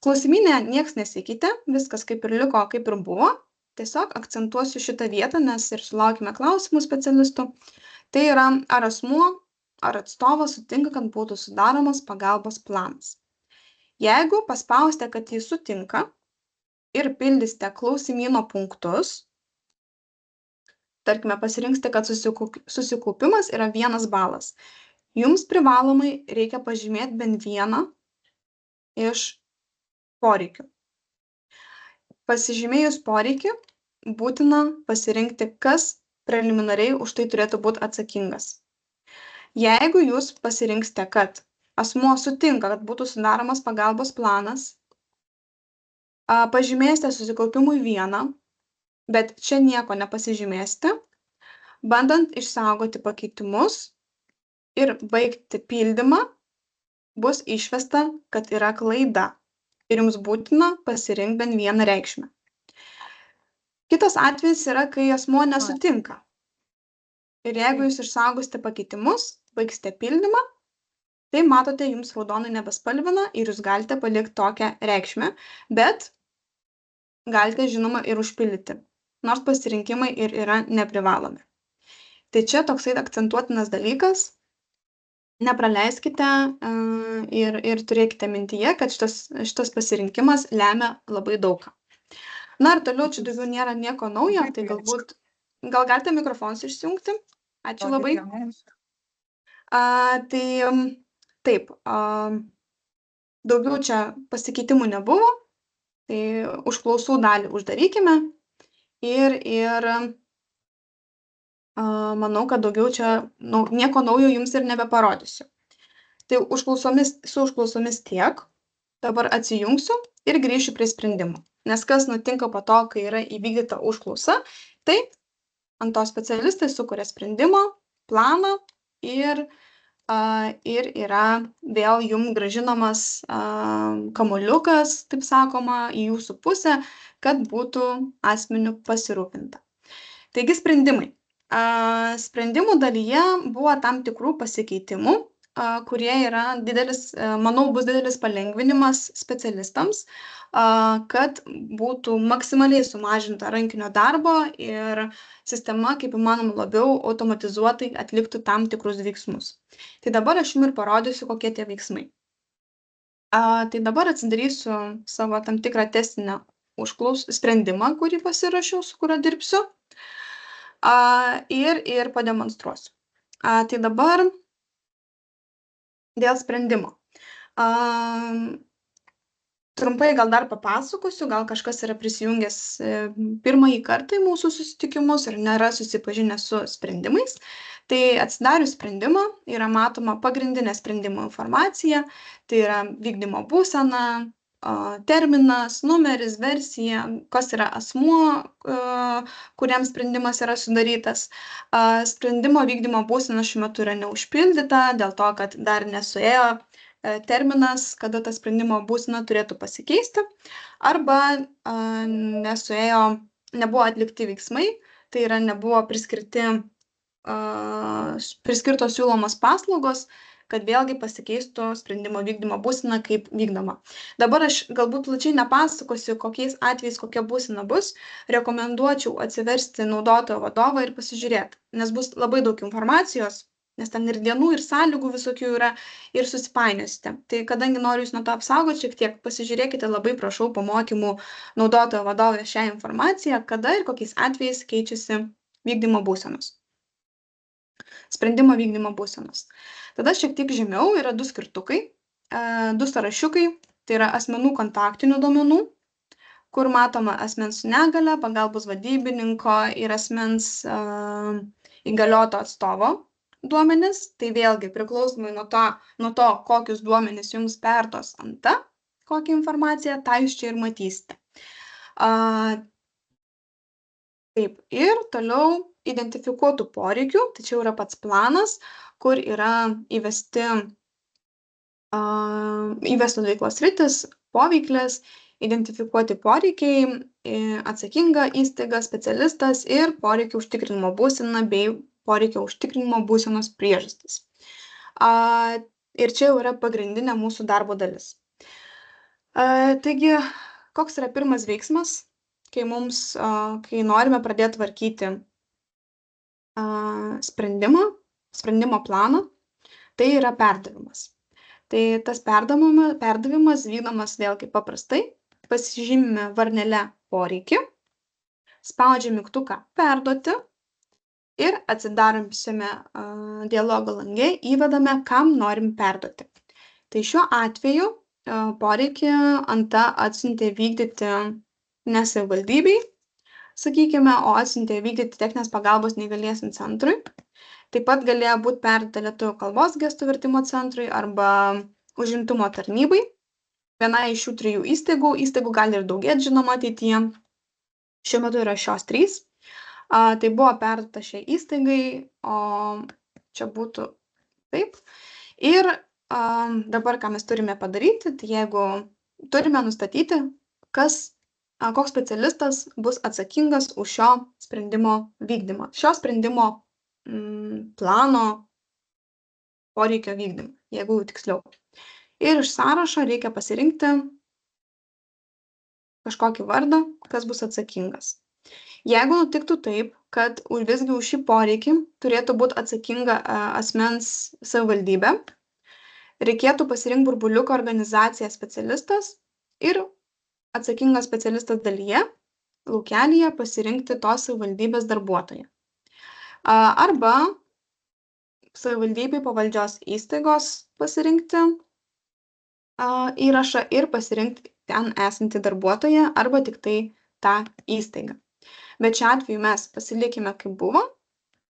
klausimynė nieks nesikeitė, viskas kaip ir liko, kaip ir buvo. Tiesiog akcentuosiu šitą vietą, nes ir sulaukime klausimų specialistų. Tai yra, ar asmuo, ar atstovas sutinka, kad būtų sudaromas pagalbos planas. Jeigu paspausite, kad jis sutinka, ir pildysite klausimyno punktus, tarkime, pasirinksite, kad susikaupimas yra 1 balas. Jums privalomai reikia pažymėti bent vieną iš poreikių. Pasižymėjus poreikį, būtina pasirinkti, kas preliminariai už tai turėtų būti atsakingas. Jeigu jūs pasirinksite, kad asmuo sutinka, kad būtų sudaromas pagalbos planas, pažymėsite susikaupimui 1, bet čia nieko nepasižymėsite, bandant išsaugoti pakeitimus ir baigti pildymą, bus išvesta, kad yra klaida ir jums būtina pasirinkti bent vieną reikšmę. Kitas atvejis yra, kai asmuo nesutinka. Ir jeigu jūs išsaugosite pakeitimus, baigsite pildymą, tai matote, jums raudonai nebespalvina ir jūs galite palikti tokią reikšmę, bet galite, žinoma, ir užpildyti, nors pasirinkimai ir yra neprivalomi. Tai čia toksai akcentuotinas dalykas, nepraleiskite ir turėkite mintyje, kad šitas pasirinkimas lemia labai daug. Na ir toliau čia daugiau nėra nieko naujo, tai gal galite mikrofonus išsijungti? Ačiū labai. Tai taip, daugiau čia pasikeitimų nebuvo. Tai užklausų dalį uždarykime ir manau, kad daugiau čia nieko naujo jums ir nebeparodysiu. Tai su užklausomis tiek. Dabar atsijungsiu ir grįšiu prie sprendimų. Nes kas nutinka po to, kai yra įvykdyta užklausa, tai Antos specialistai sukuria sprendimą, planą ir ir yra vėl jum grąžinamas kamuoliukas, taip sakoma, į jūsų pusę, kad būtų asmeniu pasirūpinta. Taigi sprendimai. Sprendimų dalyje buvo tam tikrų pasikeitimų, kurie yra didelis, manau, bus didelis palengvinimas specialistams, kad būtų maksimaliai sumažinta rankinio darbo ir sistema, kaip įmanoma labiau automatizuotai atliktų tam tikrus veiksmus. Tai dabar aš jums ir parodysiu, kokie tie veiksmai. Tai dabar atsidarysiu savo tam tikrą testinę sprendimą, kurį pasirašiau, su kuriuo dirbsiu. Ir pademonstruosiu. Tai dabar dėl sprendimo. Trumpai gal dar papasakosiu, gal kažkas yra prisijungęs pirmąjį kartą į mūsų susitikimus ir nėra susipažinęs su sprendimais. Tai atsidarius sprendimą yra matoma pagrindinė sprendimo informacija, tai yra vykdymo būsena, terminas, numeris, versija, kas yra asmuo, kuriam sprendimas yra sudarytas. Sprendimo vykdymo būsena šiuo metu yra neužpildyta, dėl to, kad dar nesuėjo terminas, kada ta sprendimo būsena turėtų pasikeisti, arba nebuvo atlikti veiksmai, tai yra nebuvo priskirtos siūlomos paslaugos, kad vėlgi pasikeistų sprendimo vykdymo būsena kaip vykdoma. Dabar aš galbūt plačiai nepasakosiu, kokiais atvejais kokia būsena bus, rekomenduočiau atsiversti naudotojo vadovą ir pasižiūrėti, nes bus labai daug informacijos, nes ten ir dienų, ir sąlygų visokių yra, ir susipainiosite. Tai kadangi noriu jūs nuo to apsaugoti šiek tiek, pasižiūrėkite, labai prašau po mokymų naudotojo vadovė šią informaciją, kada ir kokiais atvejais keičiasi vykdymo būsenos. Sprendimo vykdymo būsenos. Tada šiek tiek žemiau yra du skirtukai, du sąrašiukai, tai yra asmenų kontaktinių duomenų, kur matoma asmens su negale, pagalbos vadybininko ir asmens įgalioto atstovo duomenis. Tai vėlgi priklausomai nuo to, kokius duomenis jums perduos Anta, kokią informaciją, tą jūs čia ir matysite. Taip, ir toliau identifikuotų poreikių, tai čia yra pats planas, kur yra įvestos veiklos sritis, poveiklės, identifikuoti poreikiai, atsakinga įstaiga, specialistas ir poreikio užtikrinimo būsena bei poreikio užtikrinimo būsenos priežastis. Ir čia jau yra pagrindinė mūsų darbo dalis. Taigi, koks yra pirmas veiksmas, kai norime pradėti tvarkyti sprendimo planą, tai yra perdavimas. Tai tas perdavimas vykdomas vėlgi paprastai, pasižymime varnele poreikį, spaudžiame mygtuką perduoti ir atsidarusiame dialogo lange įvedame, kam norim perduoti. Tai šiuo atveju poreikį Anta atsiuntė vykdyti ne savivaldybei, sakykime, o atsiuntė vykdyti techninės pagalbos neįgaliesiems centrui. Taip pat galėjo būti perduota lietuvių kalbos gestų vertimo centrui arba užimtumo tarnybai. Viena iš šių 3 įstaigų gali ir daugėti, žinoma, ateityje. Šiuo metu yra šios 3. Tai buvo perduota šiai įstaigai, o čia būtų taip. Ir dabar, ką mes turime padaryti, tai jeigu turime nustatyti, koks specialistas bus atsakingas už šio sprendimo vykdymą, šio sprendimo plano poreikio vykdymą, jeigu tiksliau. Ir iš sąrašo reikia pasirinkti kažkokį vardą, kas bus atsakingas. Jeigu nutiktų taip, kad visgi už šį poreikį turėtų būti atsakinga asmens savivaldybė, reikėtų pasirinkti burbuliuko organizaciją specialistas ir atsakingas specialistas dalyje, laukelyje pasirinkti tos savivaldybės darbuotoją. Arba savivaldybei pavaldžios įstaigos pasirinkti įrašą ir pasirinkti ten esantį darbuotoją arba tik tai tą įstaigą. Bet šiuo atveju mes pasilikime kaip buvo,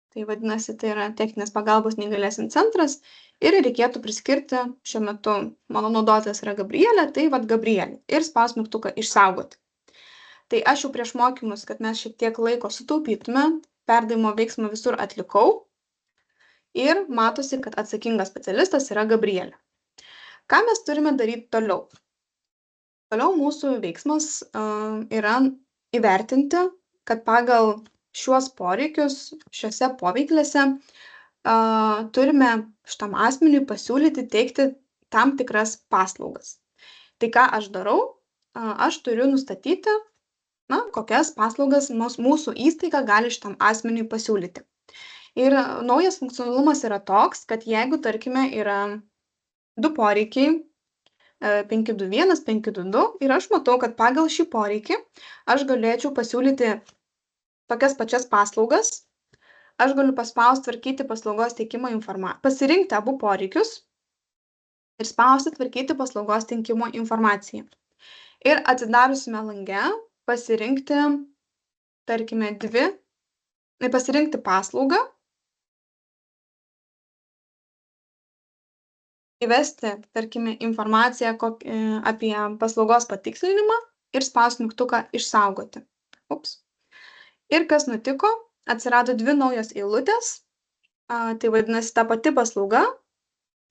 tai vadinasi, tai yra techninės pagalbos neįgaliesiems centras ir reikėtų priskirti, šiuo metu mano naudotojas yra Gabrielė, tai Gabrielė ir spaus mygtuką išsaugoti. Tai aš jau prieš mokymus, kad mes šiek tiek laiko sutaupytume, perdavimo veiksmą visur atlikau ir matosi, kad atsakingas specialistas yra Gabrielė. Ką mes turime daryti toliau? Toliau mūsų veiksmas yra įvertinti, kad pagal šiuos poreikius, šiuose poveiklėse turime šitam asmeniui pasiūlyti teikti tam tikras paslaugas. Tai ką aš darau? Aš turiu nustatyti, kokias paslaugas mūsų įstaiga gali šitam asmeniui pasiūlyti. Ir naujas funkcionalumas yra toks, kad jeigu, tarkime, yra du poreikiai, 521, 522, ir aš matau, kad pagal šį poreikį aš galėčiau pasiūlyti tokias pačias paslaugas, aš galiu paspausti tvarkyti paslaugos teikimo informaciją, pasirinkti abu poreikius ir spausti tvarkyti paslaugos teikimo informaciją. Ir atsidariusime lange pasirinkti, tarkime, pasirinkti paslaugą, įvesti, tarkime, informaciją apie paslaugos patikslinimą ir spausti mygtuką išsaugoti. Ir kas nutiko? Atsirado dvi naujos eilutės, tai vadinasi ta pati paslauga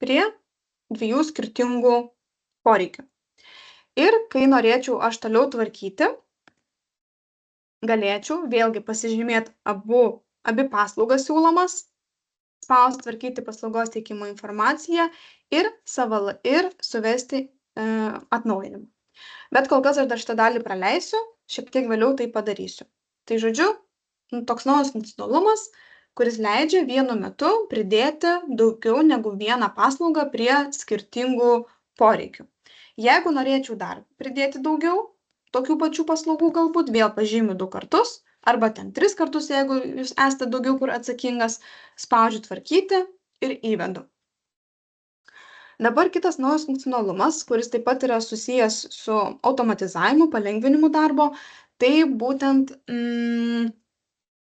prie dviejų skirtingų poreikių. Ir kai norėčiau aš toliau tvarkyti, galėčiau vėlgi pasižymėti abi paslaugas siūlomas, spausti tvarkyti paslaugos teikimo informaciją ir suvesti atnaujinimą. Bet kol kas aš dar šitą dalį praleisiu, šiek tiek vėliau tai padarysiu. Tai žodžiu, toks naujas funkcionalumas, kuris leidžia vienu metu pridėti daugiau negu vieną paslaugą prie skirtingų poreikių. Jeigu norėčiau dar pridėti daugiau tokių pačių paslaugų, galbūt vėl pažymiu 2 kartus, arba ten 3 kartus, jeigu jūs esate daugiau kur atsakingas, spaudžiu tvarkyti ir įvedu. Dabar kitas naujas funkcionalumas, kuris taip pat yra susijęs su automatizavimu, palengvinimu darbo, tai būtent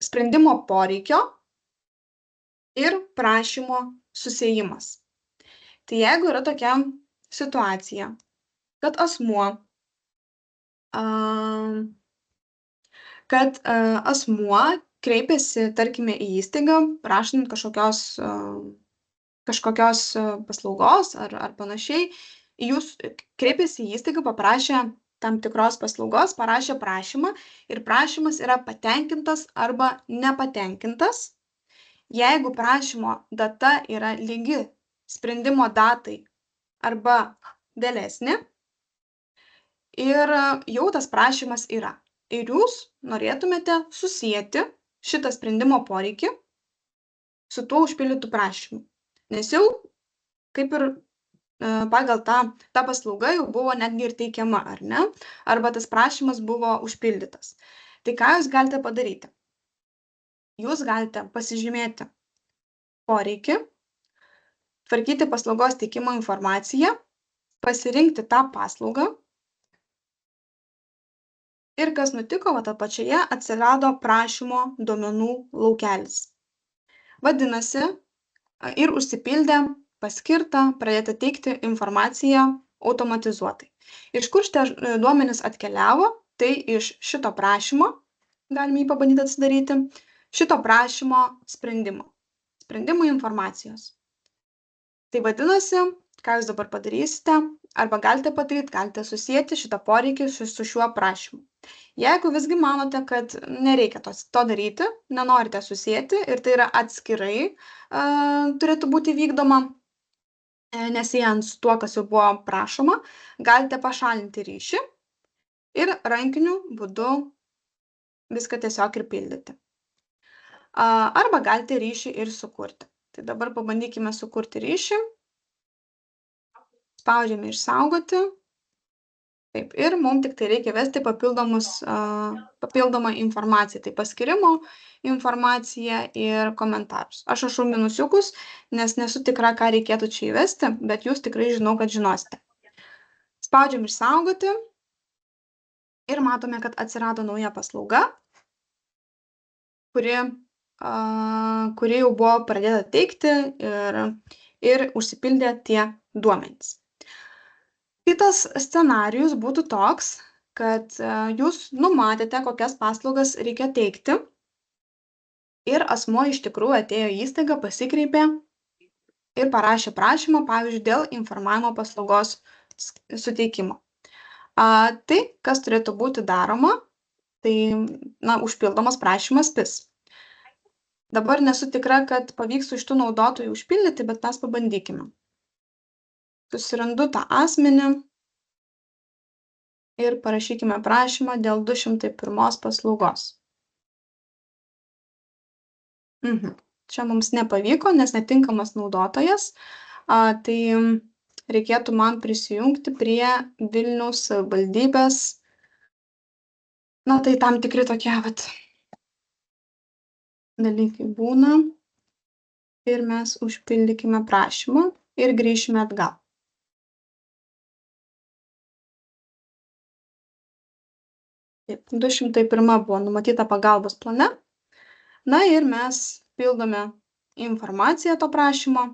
sprendimo poreikio ir prašymo susiejimas. Tai jeigu yra tokia situacija, kad asmuo kreipiasi, tarkime, į įstaigą, prašant kažkokios paslaugos ar panašiai, jūs kreipiasi į įstaigą, paprašė tam tikros paslaugos, parašė prašymą ir prašymas yra patenkintas arba nepatenkintas. Jeigu prašymo data yra lygi sprendimo datai arba vėlesnė ir jau tas prašymas yra. Ir jūs norėtumėte susijęti šitą sprendimo poreikį su tuo užpildytų prašymu. Nes jau kaip ir pagal tą paslaugą jau buvo netgi ir teikiama, ar ne? Arba tas prašymas buvo užpildytas. Tai ką jūs galite padaryti? Jūs galite pasižymėti poreikį, tvarkyti paslaugos teikimo informaciją, pasirinkti tą paslaugą. Ir kas nutiko, apačioje atsirado prašymo duomenų laukelis. Vadinasi, ir užsipildė paskirtą pradėti teikti informaciją automatizuotai. Iš kur šitie duomenys atkeliavo? Tai iš šito prašymo, galime jį pabandyti atsidaryti, šito prašymo sprendimo informacijos. Tai vadinasi, ką jūs dabar padarysite, arba galite padaryti, galite susijęti šitą poreikį su šiuo prašymu. Jeigu visgi manote, kad nereikia to daryti, nenorite susijęti ir tai yra atskirai turėtų būti vykdoma, nesijant su tuo, kas jau buvo prašoma, galite pašalinti ryšį ir rankiniu būdu viską tiesiog ir pildyti. Arba galite ryšį ir sukurti. Tai dabar pabandykime sukurti ryšį. Spaudžiame išsaugoti. Taip, ir mums tik tai reikia vesti papildomą informaciją, tai paskirimo informaciją ir komentarus. Aš rašau minusiukus, nes nesu tikra, ką reikėtų čia įvesti, bet jūs tikrai žinau, kad žinosite. Spaudžiam išsaugoti ir matome, kad atsirado nauja paslauga, kuri jau buvo pradėta teikti ir užsipildė tie duomenys. Kitas scenarijus būtų toks, kad jūs numatėte, kokias paslaugas reikia teikti ir asmuo iš tikrųjų atėjo į įstaigą, pasikreipė ir parašė prašymą, pavyzdžiui, dėl informavimo paslaugos suteikimo. Tai, kas turėtų būti daroma, tai, užpildomas prašymas PIS. Dabar nesu tikra, kad pavyks iš tų naudotojų užpildyti, bet mes pabandykime. Susirandu tą asmenį ir parašykime prašymą dėl 201 paslaugos. Čia mums nepavyko, nes netinkamas naudotojas. Tai reikėtų man prisijungti prie Vilniaus savivaldybės. Tai tam tikri tokie dalykai būna. Ir mes užpildykime prašymą ir grįšime atgal. Taip, 201 buvo numatyta pagalbos plane. Ir mes pildome informaciją to prašymo.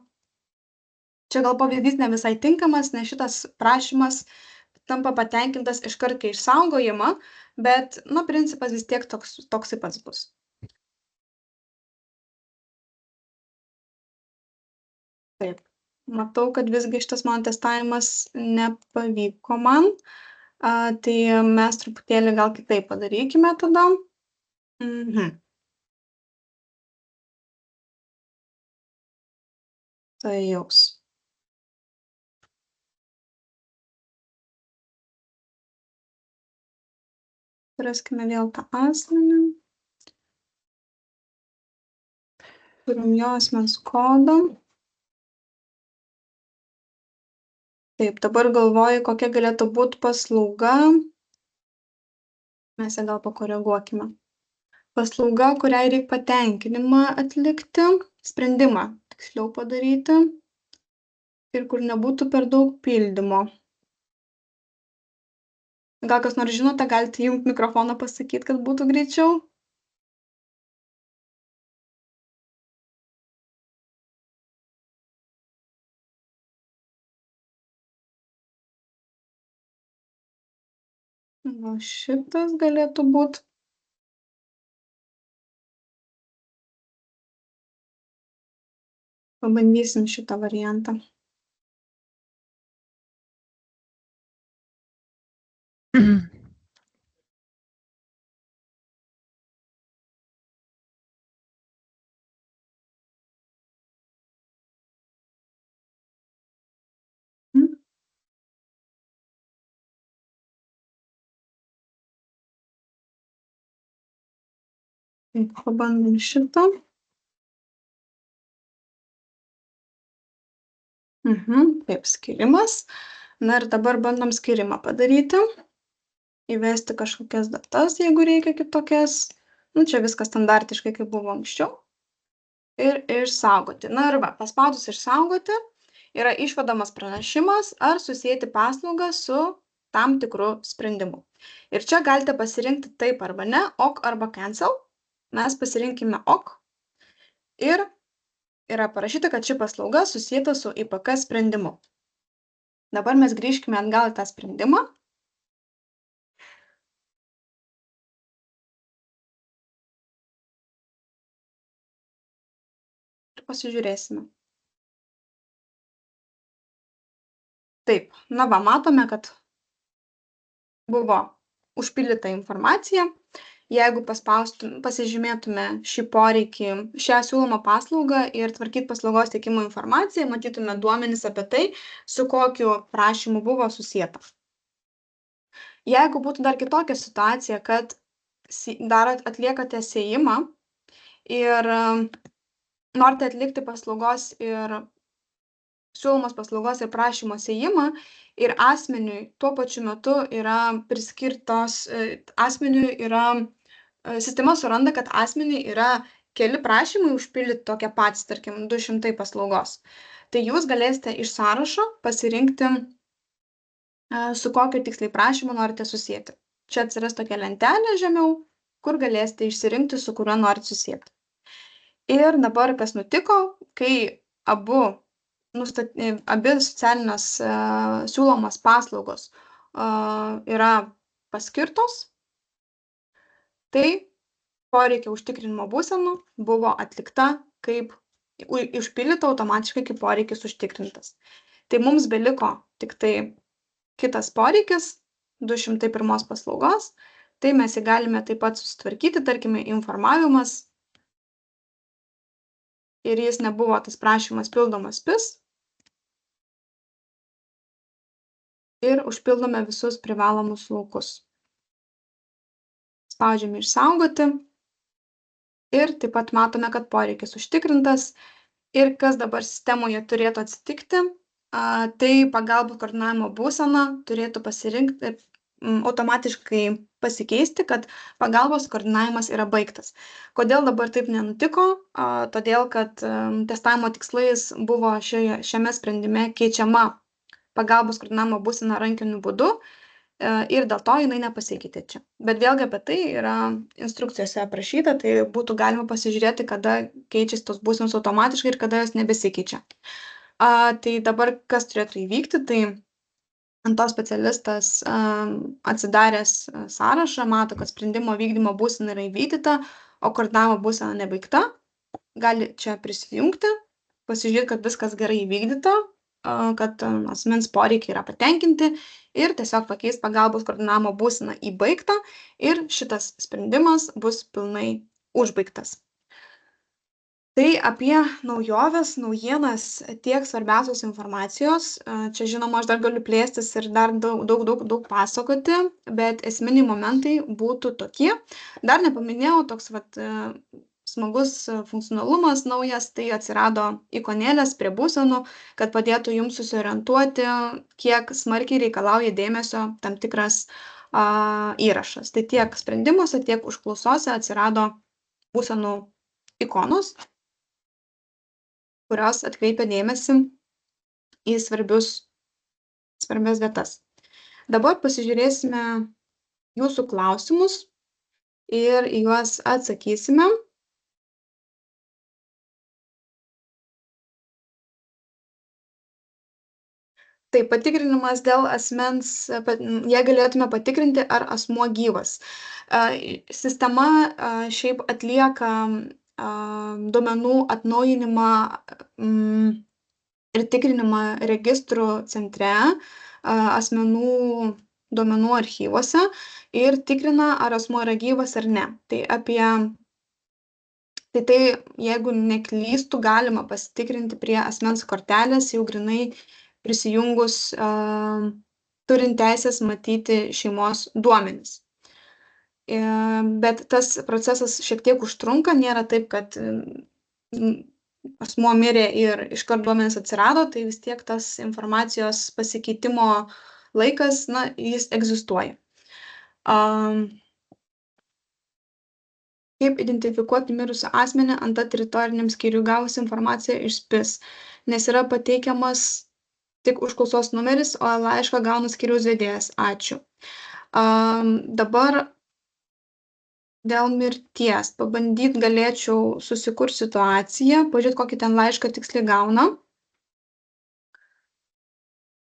Čia gal pavyzdys ne visai tinkamas, nes šitas prašymas tampa patenkintas iškart, kai išsaugojama, bet, principas vis tiek toksai pats bus. Taip, matau, kad visgi šitas mano testavimas nepavyko man. Tai mes truputėlį gal kitaip padarykime tada. Tai jaus. Raskime vėl tą asmenį. Turim jo asmens kodą. Taip, dabar galvoju, kokia galėtų būti paslauga. Mes ją gal pakoreguokime. Paslauga, kuriai reikia patenkinimą atlikti, sprendimą tiksliau padaryti ir kur nebūtų per daug pildymo. Gal kas nors žinote, galite įjungti mikrofoną pasakyti, kad būtų greičiau? Šitas galėtų būti. Pabandysim šitą variantą. Taip, pabandom šitą. Taip, skirimas. Ir dabar bandom skirimą padaryti. Įvesti kažkokias datas, jeigu reikia kitokias. Čia viskas standartiškai, kaip buvo anksčiau. Ir išsaugoti. Ir paspaudus išsaugoti yra išvedamas pranešimas ar susijęti paslaugą su tam tikru sprendimu. Ir čia galite pasirinkti taip arba ne, ok arba cancel. Mes pasirinkime ok. Ir yra parašyta, kad ši paslauga susijęta su IPK sprendimu. Dabar mes grįžkime atgal į tą sprendimą. Ir pasižiūrėsime. Taip, matome, kad buvo užpildyta informacija. Jeigu pasižymėtume šį poreikį, šią siūlomą paslaugą ir tvarkyti paslaugos teikimo informaciją, matytume duomenis apie tai, su kokiu prašymu buvo susijęta. Jeigu būtų dar kitokia situacija, kad atliekate siejimą ir norite atlikti paslaugos ir siūlomos paslaugos ir prašymo siejimą ir asmeniui tuo pačiu metu yra priskirtos, sistema suranda, kad asmeniui yra keli prašymai užpildyti tokie patys, tarkim, 200 paslaugos. Tai jūs galėsite iš sąrašo pasirinkti, su kokiu tiksliai prašymu norite susijęti. Čia atsiras tokia lentelė žemiau, kur galėsite išsirinkti, su kuriuo norite susijęti. Ir dabar kas nutiko, kai abi socialinės siūlomos paslaugos yra paskirtos, tai poreikio užtikrinimo būsena buvo atlikta kaip užpildyta automatiškai, kaip poreikis užtikrintas. Tai mums beliko tik tai kitas poreikis 201 paslaugos, tai mes jį galime taip pat susitvarkyti, tarkime, informavimas ir jis nebuvo tas prašymas pildomas PIS ir užpildome visus privalomus laukus. Spaudžiame išsaugoti ir taip pat matome, kad poreikis užtikrintas ir kas dabar sistemoje turėtų atsitikti, tai pagalbos koordinavimo būsena turėtų pasirinkti automatiškai pasikeisti, kad pagalbos koordinavimas yra baigtas. Kodėl dabar taip nenutiko? Todėl, kad testavimo tikslais buvo šiame sprendime keičiama pagalbos koordinavimo būsena rankiniu būdu ir dėl to jinai nepasikeitė čia. Bet vėlgi apie tai yra instrukcijose aprašyta, tai būtų galima pasižiūrėti, kada keičiasi tos būsenos automatiškai ir kada jos nebesikeičia. Tai dabar kas turėtų įvykti, tai ant to specialistas atsidaręs sąrašą mato, kad sprendimo vykdymo būsena yra įvykdyta, o koordinavimo būsena nebaigta, gali čia prisijungti, pasižiūrėti, kad viskas gerai įvykdyta, kad asmens poreikiai yra patenkinti ir tiesiog pakeis pagalbos koordinavimo būseną į baigtą ir šitas sprendimas bus pilnai užbaigtas. Tai apie naujoves, naujienas, tiek svarbiausios informacijos. Čia žinoma, aš dar galiu plėstis ir dar daug pasakoti, bet esminiai momentai būtų tokie. Dar nepaminėjau, toks smagus funkcionalumas naujas, tai atsirado ikonėlės prie būsenų, kad padėtų jums susiorientuoti, kiek smarkiai reikalauja dėmesio tam tikras įrašas. Tai tiek sprendimuose, tiek užklausose atsirado būsenų ikonos, kurios atkreipia dėmesį į svarbias vietas. Dabar pasižiūrėsime jūsų klausimus ir į juos atsakysime. Tai patikrinimas dėl asmens, jei galėtume patikrinti, ar asmuo gyvas. Sistema šiaip atlieka duomenų atnaujinimą ir tikrinimą registrų centre, asmenų duomenų archyvuose ir tikrina, ar asmuo yra gyvas ar ne. Tai jeigu neklystų, galima pasitikrinti prie asmens kortelės, jau grinai prisijungus turint teisės matyti šeimos duomenis. Bet tas procesas šiek tiek užtrunka, nėra taip, kad asmuo mirė ir iškart duomenis atsirado, tai vis tiek tas informacijos pasikeitimo laikas, jis egzistuoja. Kaip identifikuoti mirusį asmenį ant teritoriniam skyriui gavus informaciją iš SPIS, nes yra pateikiamas tik užklausos numeris, o laišką gauna skyriaus vedėjas. Ačiū. Dabar dėl mirties. Pabandyt galėčiau susikurti situaciją, pažiūrėti, kokį ten laišką tiksliai gauna.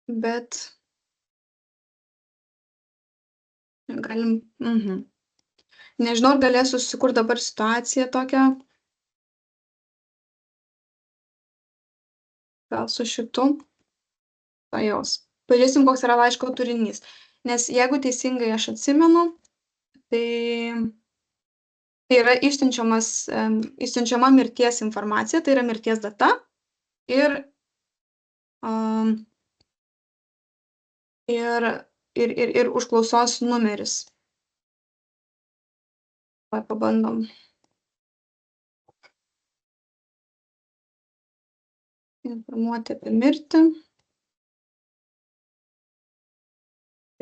Bet galim... Nežinau, ar galėsiu susikurti dabar situaciją tokią. Gal su šitu. Pažiūrėsim, koks yra laiško turinys. Nes jeigu teisingai aš atsimenu, tai yra išsiunčiama mirties informacija, tai yra mirties data ir užklausos numeris. Pabandom. Informuoti apie mirtį.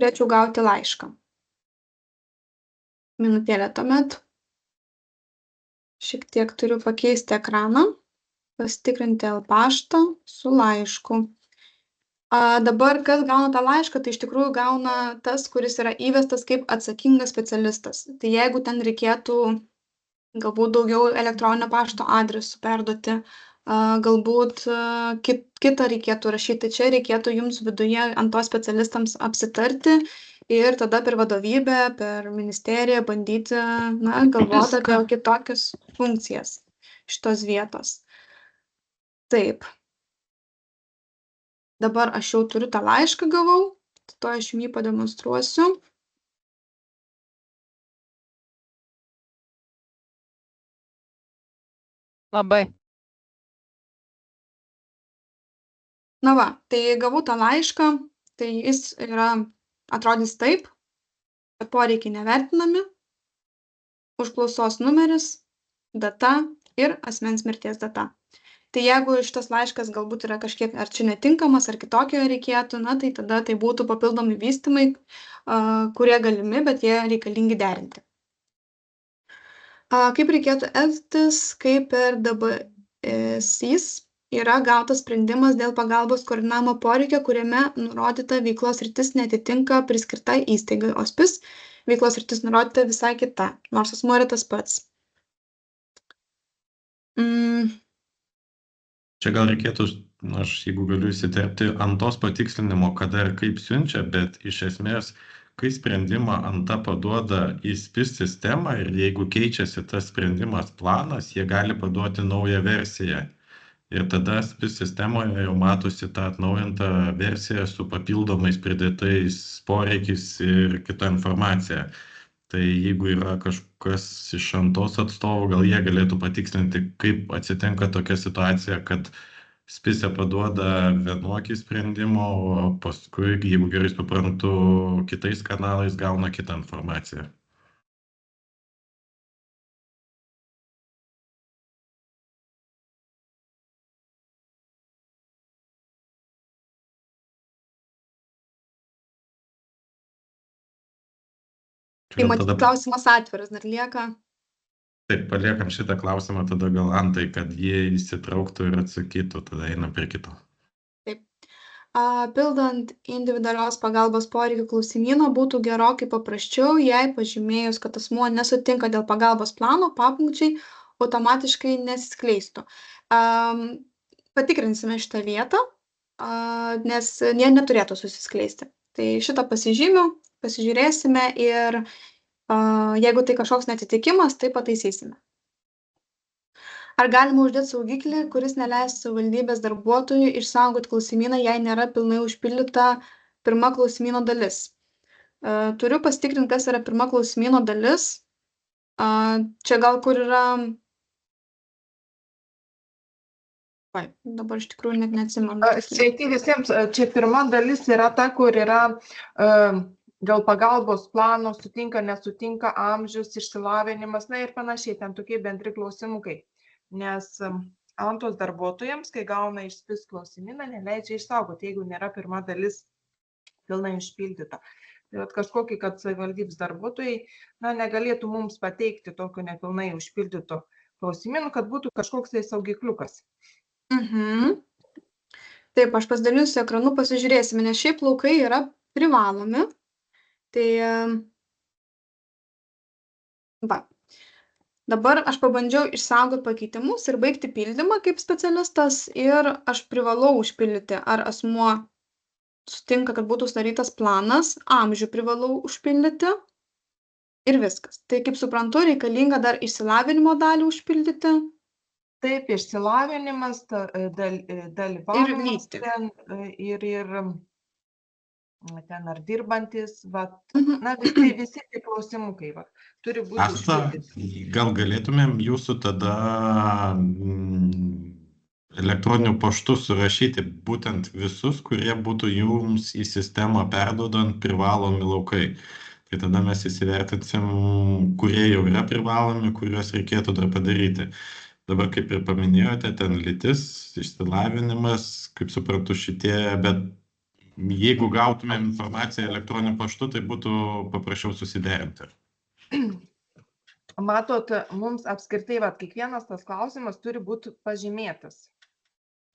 Turėčiau gauti laišką. Minutėlę tuomet. Šiek tiek turiu pakeisti ekraną, pasitikrinti paštą su laišku. Dabar kas gauna tą laišką, tai iš tikrųjų gauna tas, kuris yra įvestas kaip atsakingas specialistas. Tai jeigu ten reikėtų galbūt daugiau elektroninio pašto adresų perduoti, galbūt kitą reikėtų rašyti, čia reikėtų jums viduje ant to specialistams apsitarti ir tada per vadovybę, per ministeriją bandyti, galvoti apie kitokias funkcijas šitos vietos. Taip. Dabar aš jau turiu tą laišką gavau, to aš jums jį pademonstruosiu. Labai. Na va, tai gavau tą laišką, tai jis atrodys taip, kad poreikiai nevertinami, užklausos numeris, data ir asmens mirties data. Tai jeigu šitas laiškas galbūt yra kažkiek ar čia netinkamas, ar kitokio reikėtų, tai tada tai būtų papildomi vystymai, kurie galimi, bet jie reikalingi derinti. Kaip reikėtų elgtis, kaip per DBSIS yra gautas sprendimas dėl pagalbos koordinavimo poreikio, kuriame nurodyta veiklos sritis neatitinka priskirtai įstaigai, o SPIS veiklos sritis nurodyta visai kita, nors asmuo yra tas pats. Čia gal reikėtų, aš jeigu galiu įsiterpti, ant tos patikslinimo, kada ir kaip siunčia, bet iš esmės, kai sprendimą anta paduoda į SPIS sistemą ir jeigu keičiasi tas sprendimas planas, jie gali paduoti naują versiją. Ir tada SPIS sistemoje jau matosi tą atnaujintą versiją su papildomais pridėtais poreikiais ir kita informacija. Tai jeigu yra kažkas iš antos atstovų, gal jie galėtų patikslinti, kaip atsitinka tokia situacija, kad SPIS paduoda vienokį sprendimą, o paskui, jeigu gerai suprantu, kitais kanalais gauna kitą informaciją. Tai matyt, klausimas atviras dar lieka. Taip, paliekam šitą klausimą tada gal Antai, kad jie įsitrauktų ir atsakytų, tada einam prie kito. Taip. Pildant individualios pagalbos poreikių klausimyną būtų gerokai paprasčiau, jei pažymėjus, kad asmuo nesutinka dėl pagalbos plano, papunkčiai automatiškai nesiskleistų. Patikrinsime šitą vietą, nes jie neturėtų susiskleisti. Tai šitą pasižymiu, pasižiūrėsime ir jeigu tai kažkoks neatitikimas, tai pataisysime. Ar galima uždėti saugiklį, kuris neleis savivaldybės darbuotojui išsaugoti klausimyną, jei nėra pilnai užpildyta pirma klausimyno dalis? Turiu pasitikrinti, kas yra pirma klausimyno dalis. Čia gal kur yra... Dabar iš tikrųjų net neatsimenu. Sveiki visiems, čia pirma dalis yra ta, kur yra dėl pagalbos plano, sutinka, nesutinka, amžius, išsilavinimas, ir panašiai, ten tokie bendri klausimukai. Nes antos darbuotojams, kai gauna iš SPIS klausimyną, neleidžia išsaugoti, jeigu nėra pirma dalis pilnai išpildyta. Tai kažkokį, kad savivaldybės darbuotojai negalėtų mums pateikti tokio nepilnai užpildyto klausimynų, kad būtų kažkoks tai saugikliukas. Taip, aš pasidalinsiu ekranu, pasižiūrėsime, nes šiaip laukai yra privalomi. Tai dabar aš pabandžiau išsaugoti pakeitimus ir baigti pildymą kaip specialistas ir aš privalau užpildyti, ar asmuo sutinka, kad būtų sudarytas planas, amžių privalau užpildyti ir viskas. Tai kaip suprantu, reikalinga dar išsilavinimo dalį užpildyti. Taip, išsilavinimas, dalyvavimas ir ten ar dirbantis, visi tie klausimukai turi būti užpildyti. Gal galėtumėm jūsų tada elektroniniu paštu surašyti būtent visus, kurie būtų jums į sistemą perduodant privalomi laukai. Tai tada mes įsivertinsim, kurie jau yra privalomi, kuriuos reikėtų dar padaryti. Dabar, kaip ir paminėjote, ten lytis, išsilavinimas, kaip suprantu šitie, bet jeigu gautumėm informaciją elektroniniu paštu, tai būtų paprasčiau susiderinti. Matot, mums apskritai, kiekvienas tas klausimas turi būti pažymėtas,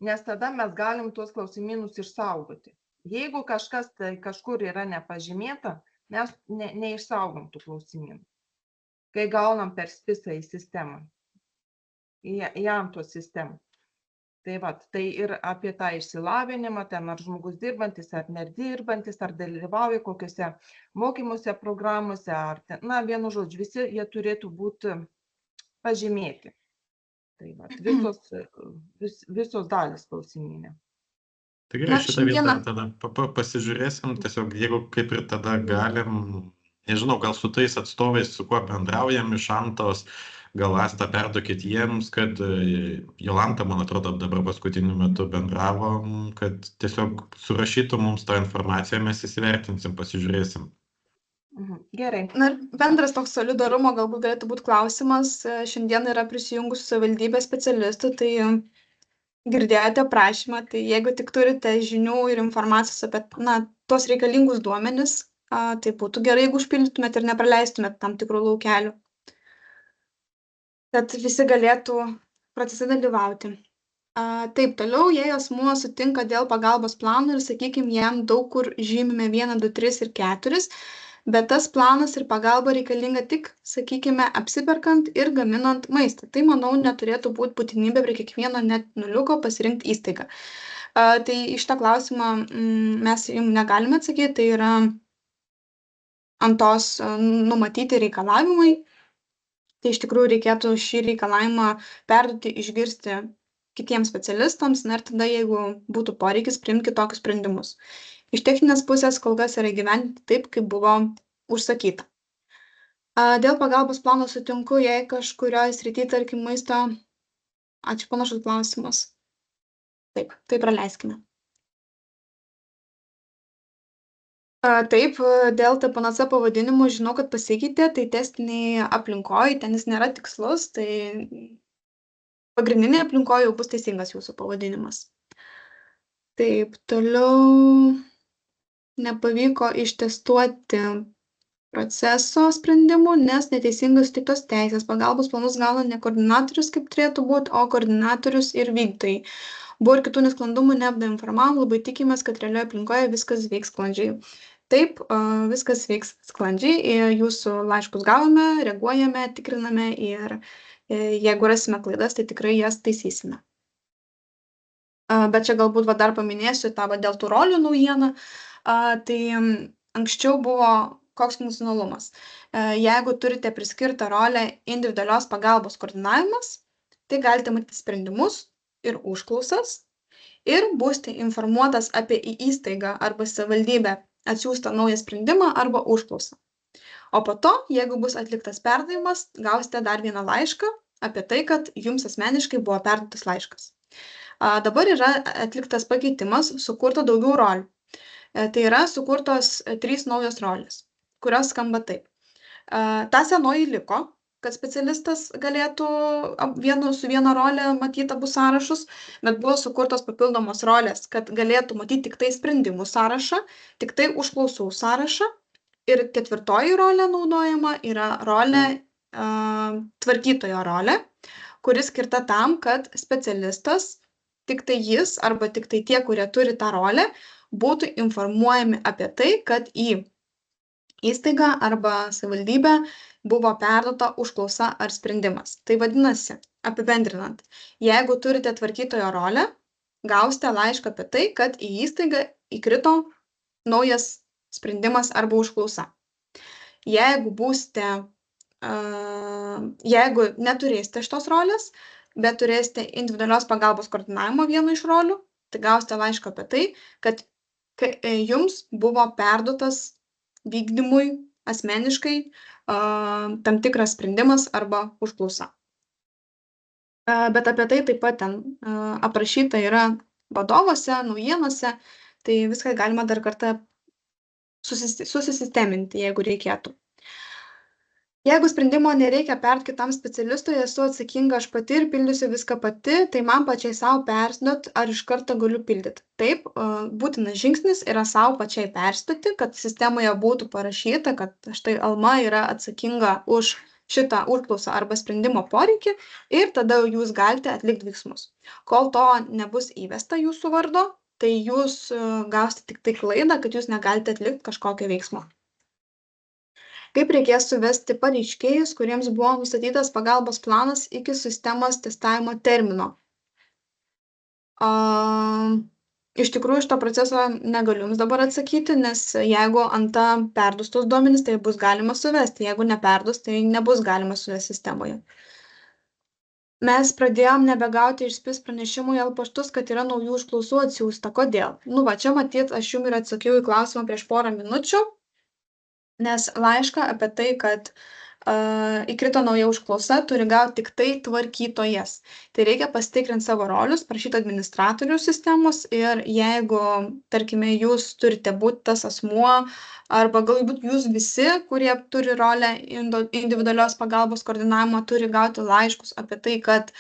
nes tada mes galim tuos klausimynus išsaugoti. Jeigu kažkas tai kažkur yra nepažymėta, mes neišsaugom tų klausimynų, kai gaunam per SPIS į sistemą, į antos sistemą. Tai vat, tai ir apie tą išsilavinimą, ten ar žmogus dirbantis, ar nedirbantis, ar dalyvauja kokiuose mokymuose programuose, ar ten, na, vienu žodžiu, visi jie turėtų būti pažymėti. Tai vat, visos dalis klausimynė. Tai gerai, Na, šitą vietą šiandieną tada pasižiūrėsim, tiesiog jeigu kaip ir tada galim, nežinau, gal su tais atstovais, su kuo bendraujam iš Antos, gal Asta perduokit jiems, kad Jolanta, man atrodo, dabar paskutiniu metu bendravom, kad tiesiog surašytų mums tą informaciją, mes įsivertinsim, pasižiūrėsim. Gerai. Na ir bendras toks solidarumo galbūt galėtų būti klausimas. Šiandien yra prisijungusių savivaldybės specialistų, tai girdėjote prašymą, tai jeigu tik turite žinių ir informacijos apie tos reikalingus duomenis, tai būtų gerai, jeigu užpildytumėt ir nepraleistumėt tam tikrų laukelių, kad visi galėtų procese dalyvauti. Taip, toliau, jei asmuo sutinka dėl pagalbos plano ir, sakykime, jam daug kur žymime 1, 2, 3 ir 4, bet tas planas ir pagalba reikalinga tik, sakykime, apsiperkant ir gaminant maistą. Tai, manau, neturėtų būti būtinybė prie kiekvieno net nuliuko pasirinkti įstaigą. Tai iš tą klausimą mes jums negalime atsakyti, tai yra ant tos numatyti reikalavimai. Tai iš tikrųjų reikėtų šį reikalavimą perduoti, išgirsti kitiems specialistams, na ir tada, jeigu būtų poreikis, priimti kitokius sprendimus. Iš techninės pusės kol kas yra įgyvendinti taip, kaip buvo užsakyta. Dėl pagalbos plano sutinku, jei kažkurioje srityje, tarkim, maisto. Ačiū, panašus klausimas. Taip, tai praleiskime. Taip, dėl TPNC pavadinimo žinau, kad pasikeitė, tai testiniai aplinkoje, ten jis nėra tikslus, tai pagrindinėje aplinkoje jau bus teisingas jūsų pavadinimas. Taip, toliau nepavyko ištestuoti proceso sprendimų, nes neteisingai suteiktos teisės. Pagalbos planus gauna ne koordinatorius, kaip turėtų būti, o koordinatorius ir vykdytojai. Buvo ir kitų nesklandumų, neapdainformavom, labai tikimės, kad realioje aplinkoje viskas veiks sklandžiai. Taip, viskas veiks sklandžiai, jūsų laiškus gavome, reaguojame, tikriname ir jeigu rasime klaidas, tai tikrai jas taisysime. Bet čia galbūt dar paminėsiu tą dėl tų rolių naujieną. Tai anksčiau buvo koks funkcionalumas. Jeigu turite priskirtą rolę individualios pagalbos koordinavimas, tai galite matyti sprendimus ir užklausas ir būsite informuotas apie į įstaigą arba savivaldybę atsiųstą naują sprendimą arba užklausą. O po to, jeigu bus atliktas perdavimas, gausite dar vieną laišką apie tai, kad jums asmeniškai buvo perduotas laiškas. Dabar yra atliktas pakeitimas, sukurta daugiau rolių. Tai yra sukurtos 3 naujos rolės, kurios skamba taip. Ta senoji liko, kad specialistas galėtų su viena rolė matyti abu sąrašus, bet buvo sukurtos papildomos rolės, kad galėtų matyti tik tai sprendimų sąrašą, tik tai užklausų sąrašą. Ir 4 rolė naudojama yra rolė tvarkytojo rolė, kuris skirta tam, kad specialistas, tik tai jis arba tik tai tie, kurie turi tą rolę, būtų informuojami apie tai, kad į įstaigą arba savivaldybę buvo perduota užklausa ar sprendimas. Tai vadinasi, apibendrinant, jeigu turite tvarkytojo rolę, gausite laišką apie tai, kad į įstaigą įkrito naujas sprendimas arba užklausa. Jeigu neturėsite šitos rolės, bet turėsite individualios pagalbos koordinavimo vienu iš rolių, tai gausite laišką apie tai, kad jums buvo perduotas vykdymui asmeniškai tam tikras sprendimas arba užklausa. Bet apie tai taip pat ten aprašyta yra vadovuose, naujienose, tai viską galima dar kartą susisisteminti, jeigu reikėtų. Jeigu sprendimo nereikia perduoti kitam specialistui, esu atsakinga aš pati ir pildysiu viską pati, tai man pačiai savo persiduot, ar iš karto galiu pildyti. Taip, būtinas žingsnis yra savo pačiai persiduoti, kad sistemoje būtų parašyta, kad štai Alma yra atsakinga už šitą užklausą arba sprendimo poreikį ir tada jūs galite atlikti veiksmus. Kol to nebus įvesta jūsų vardo, tai jūs gausite tik tai klaidą, kad jūs negalite atlikti kažkokio veiksmo. Kaip reikės suvesti pareiškėjus, kuriems buvo nustatytas pagalbos planas iki sistemos testavimo termino? Iš tikrųjų, šito proceso negaliu jums dabar atsakyti, nes jeigu Anta perdus tos duomenys, tai bus galima suvesti. Jeigu neperdus, tai nebus galima suvesti sistemoje. Mes pradėjom nebegauti iš SPIS pranešimų į paštus, kad yra naujų užklausų atsiųsta. Kodėl? Nu va, čia matyt, aš jums ir atsakiau į klausimą prieš porą minučių, nes laišką apie tai, kad įkrito nauja užklausa, turi gauti tik tai tvarkytojas. Tai reikia pasitikrinti savo rolius, prašyti administratorių sistemos ir jeigu, tarkime, jūs turite būti tas asmuo, arba galbūt jūs visi, kurie turi rolę individualios pagalbos koordinavimo, turi gauti laiškus apie tai, kad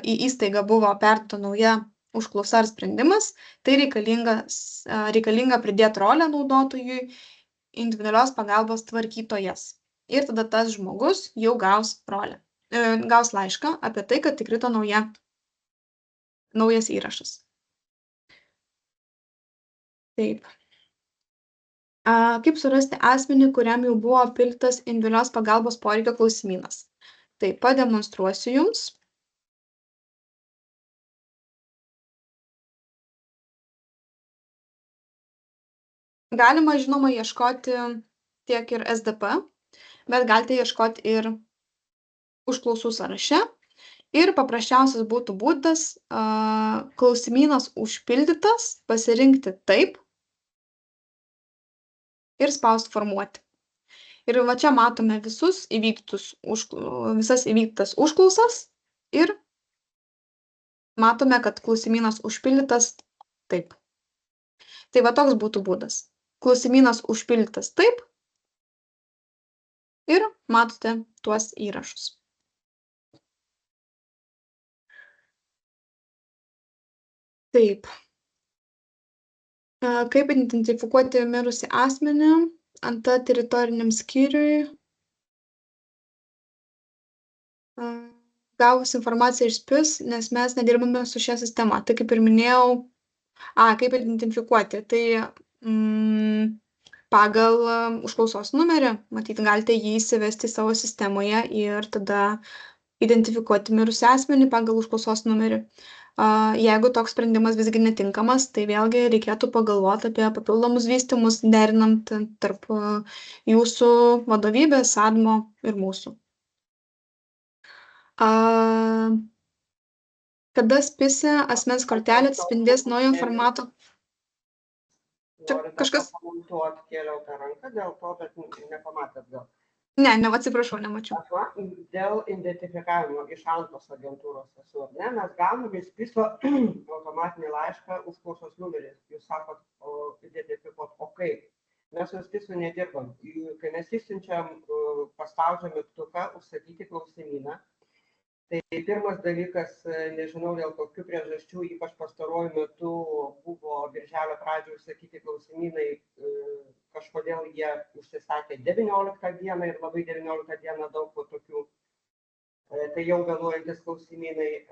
į įstaigą buvo perduota nauja užklausa ar sprendimas, tai reikalinga pridėti rolę naudotojui individualios pagalbos tvarkytojas. Ir tada tas žmogus jau gaus rolę, gaus laišką apie tai, kad įkrito naujas įrašas. Taip. Kaip surasti asmenį, kuriam jau buvo pildytas individualios pagalbos poreikio klausimynas? Tai pademonstruosiu jums. Galima, žinoma, ieškoti tiek ir SDP, bet galite ieškoti ir užklausų sąraše. Ir paprasčiausias būtų būdas klausimynas užpildytas, pasirinkti taip ir spausti formuoti. Ir va čia matome visas įvykdytas užklausas ir matome, kad klausimynas užpildytas taip. Tai va toks būtų būdas. Klausimynas užpildytas taip ir matote tuos įrašus. Taip. Kaip identifikuoti mirusį asmenį Anta teritoriniam skyriui? Gavus informaciją iš SPIS, nes mes nedirbame su šia sistema. Tai kaip ir minėjau, kaip identifikuoti. Tai pagal užklausos numerį, matyti, galite jį įsivesti savo sistemoje ir tada identifikuoti mirusį asmenį pagal užklausos numerį. Jeigu toks sprendimas visgi netinkamas, tai vėlgi reikėtų pagalvoti apie papildomus vystymus, derinant tarp jūsų vadovybės, admo ir mūsų. Kada SPIS-e asmens kortelė atspindės naujo formato? Čia kažkas... Atkėliau tą ranką dėl to, bet nepamatėt gal. Ne, atsiprašau, nemačiau. Dėl identifikavimo iš Antos agentūros esu, ne, mes gauname iš SPIS-o automatinį laišką užklausos numerį. Jūs sakot, identifikuot, o kaip? Mes su SPIS-u nedirbam. Kai mes išsiunčiam, paspaudžiam mygtuką, užsakyti klausimyną, tai pirmas dalykas, nežinau dėl kokių priežasčių, ypač pastaruoju metu buvo birželio pradžioje užsakyti klausimynai, kažkodėl jie užsisakė 19 dieną ir labai 19 dieną daug po tokių, tai jau vėluojantis klausimynai,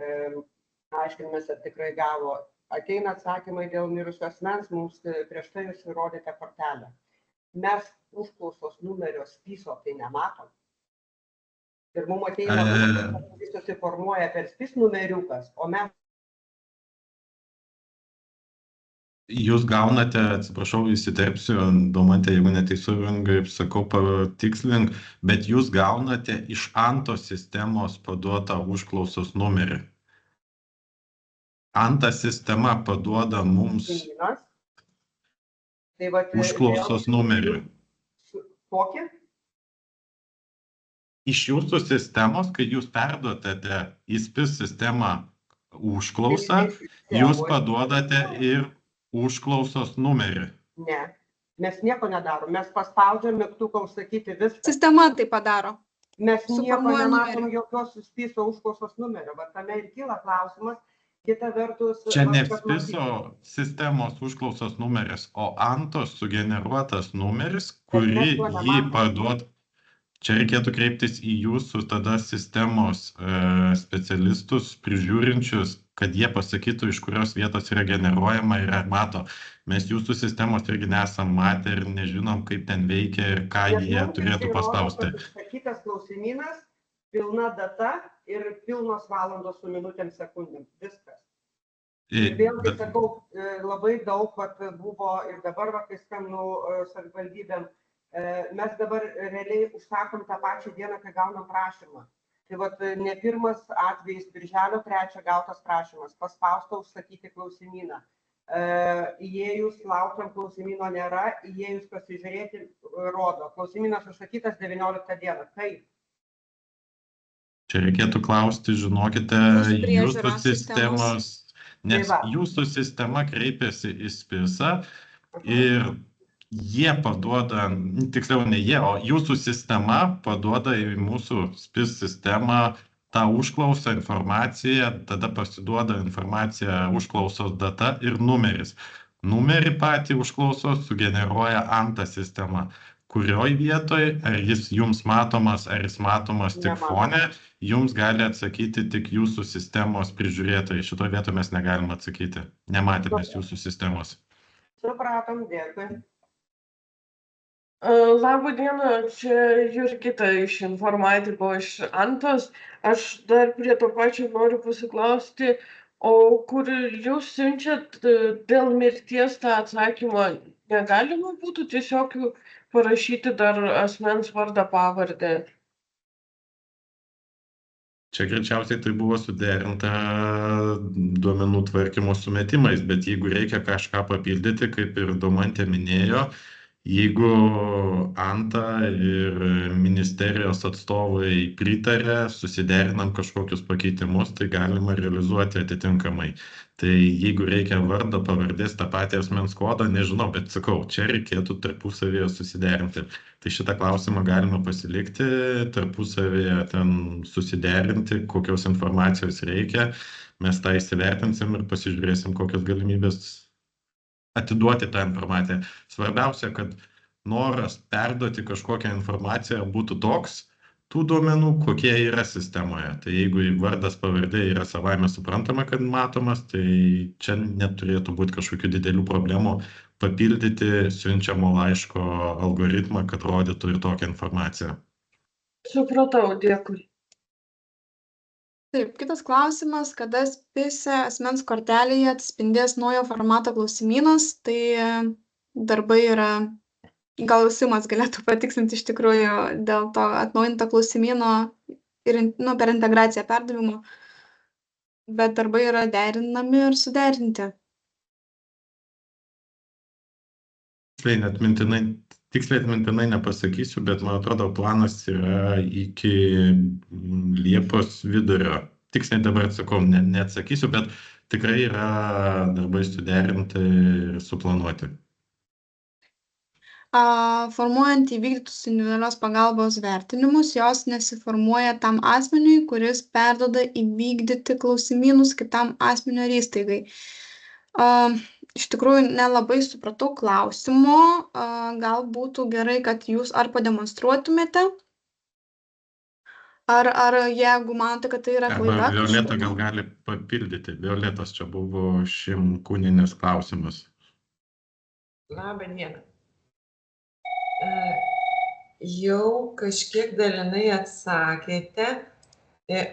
aiškinamės, ar tikrai gavo. Ateina atsakymai dėl mirusio asmens, mums prieš tai jūs įrodėte kortelę. Mes užklausos numerio SPIS-o tai nematom. Ir mums ateina, jis susiformuoja per SPIS numeriukas, o mes... Jūs gaunate, atsiprašau, įsiterpsiu, Domantė, jeigu neteisingai sakau, patikslink, bet jūs gaunate iš Antos sistemos paduotą užklausos numerį. Anta sistema paduoda mums užklausos numerį. Kokį? Iš jūsų sistemos, kai jūs perduotate į SPIS sistemą užklausą, jūs paduodate ir užklausos numerį. Ne, mes nieko nedarom, mes paspaudžiam mygtuką užsakyti viską. Sistema tai padaro. Mes nieko nematom jokios SPIS-o užklausos numerio, bet tame ir kyla klausimas, kita vertus... Čia ne SPIS-o sistemos užklausos numeris, o Antos sugeneruotas numeris, kurį jį paduot. Čia reikėtų kreiptis į jūsų tada sistemos specialistus, prižiūrinčius, kad jie pasakytų, iš kurios vietos yra generuojama ir ar mato. Mes jūsų sistemos irgi nesam matę ir nežinom, kaip ten veikia ir ką jie turėtų paspausti. Užsakytas klausimynas, pilna data ir pilnos valandos su minutėm sekundėm. Viskas. Vėlgi sakau, labai daug buvo ir dabar, kai skambinu savivaldybėm, mes dabar realiai užsakom tą pačią dieną, kai gaunam prašymą. Tai ne pirmas atvejis, birželio 3 gautas prašymas, paspausta užsakyti klausimyną. Įėjus laukiam, klausimyno nėra, įėjus pasižiūrėti, rodo, klausimynas užsakytas 19 dieną. Kaip? Čia reikėtų klausti, žinokite, jūsų sistemos, nes jūsų sistema kreipiasi į SPISą ir jie paduoda, tiksliau ne jie, o jūsų sistema paduoda į mūsų SPIS sistemą tą užklausą informaciją, tada pasiduoda informacija užklausos data ir numeris. Numerį patį užklausos sugeneruoja ANTA sistema. Kurioj vietoj, ar jis jums matomas, ar jis matomas tik fone, jums gali atsakyti tik jūsų sistemos prižiūrėtojai. Šitoje vietoje mes negalim atsakyti. Nematėme jūsų sistemos. Supratom, dėkui. Labą dieną, čia Jurgita iš Informatiko, iš ANTOS. Aš dar prie to pačio noriu pasiklausti, o kur jūs siunčiat dėl mirties tą atsakymą, negalima būtų tiesiog parašyti dar asmens vardą pavardę? Čia greičiausiai tai buvo suderinta duomenų tvarkymo sumetimais, bet jeigu reikia kažką papildyti, kaip ir Domantė minėjo, jeigu ANTA ir ministerijos atstovai pritarė, susiderinam kažkokius pakeitimus, tai galima realizuoti atitinkamai. Tai jeigu reikia vardo, pavardės, tą patį asmens kodą, nežinau, bet sakau, čia reikėtų tarpusavėje susiderinti. Tai šitą klausimą galima pasilikti, tarpusavėje ten susiderinti, kokios informacijos reikia. Mes tą įsivertinsim ir pasižiūrėsim, kokios galimybės atiduoti tą informaciją. Svarbiausia, kad noras perduoti kažkokią informaciją būtų toks, tų duomenų, kokie yra sistemoje. Tai jeigu vardas pavardė yra savaime suprantama, kad matomas, tai čia neturėtų būti kažkokių didelių problemų papildyti siunčiamo laiško algoritmą, kad rodytų ir tokią informaciją. Supratau, dėkui. Taip, kitas klausimas, kada SPIS-e asmens kortelėje atspindės naujo formato klausimynas, tai darbai yra, gal Simas galėtų patikslinti iš tikrųjų dėl to atnaujinto klausimyno ir per integraciją perdavimo, bet darbai yra derinami ir suderinti. Tiksliai atmintinai nepasakysiu, bet man atrodo planas yra iki Liepos vidurio. Tiksliai dabar sakau, neatsakysiu, bet tikrai yra darbai suderinti ir suplanuoti. Formuojant įvykdytus individualios pagalbos vertinimus, jos nesiformuoja tam asmeniui, kuris perduoda įvykdyti klausimynus kitam asmeniu ar įstaigai. Iš tikrųjų, nelabai supratau klausimo, gal būtų gerai, kad jūs ar pademonstruotumėte, ar jeigu manote, kad tai yra klaida. Violeta gal gali papildyti. Violetos čia buvo Šimkūnienės klausimas. Labą dieną. Jau kažkiek dalinai atsakėte.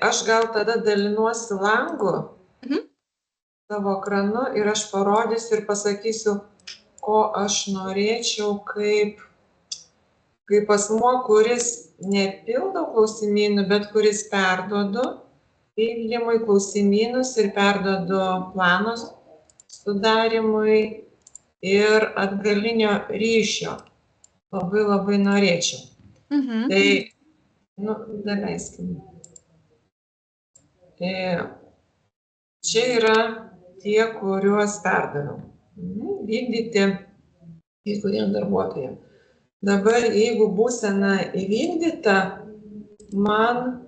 Aš gal tada dalinuosi langu savo ekranu ir aš parodysiu ir pasakysiu, ko aš norėčiau kaip asmuo, kuris nepildo klausimynų, bet kuris perduodu pildymui klausimynus ir perduodu planus sudarimui ir atgalinio ryšio. Labai norėčiau. Tai, daleiskim. Čia yra tie, kuriuos perdaviau. Vykdyti kai kuriem darbuotojams. Dabar, jeigu būsena įvykdyta, man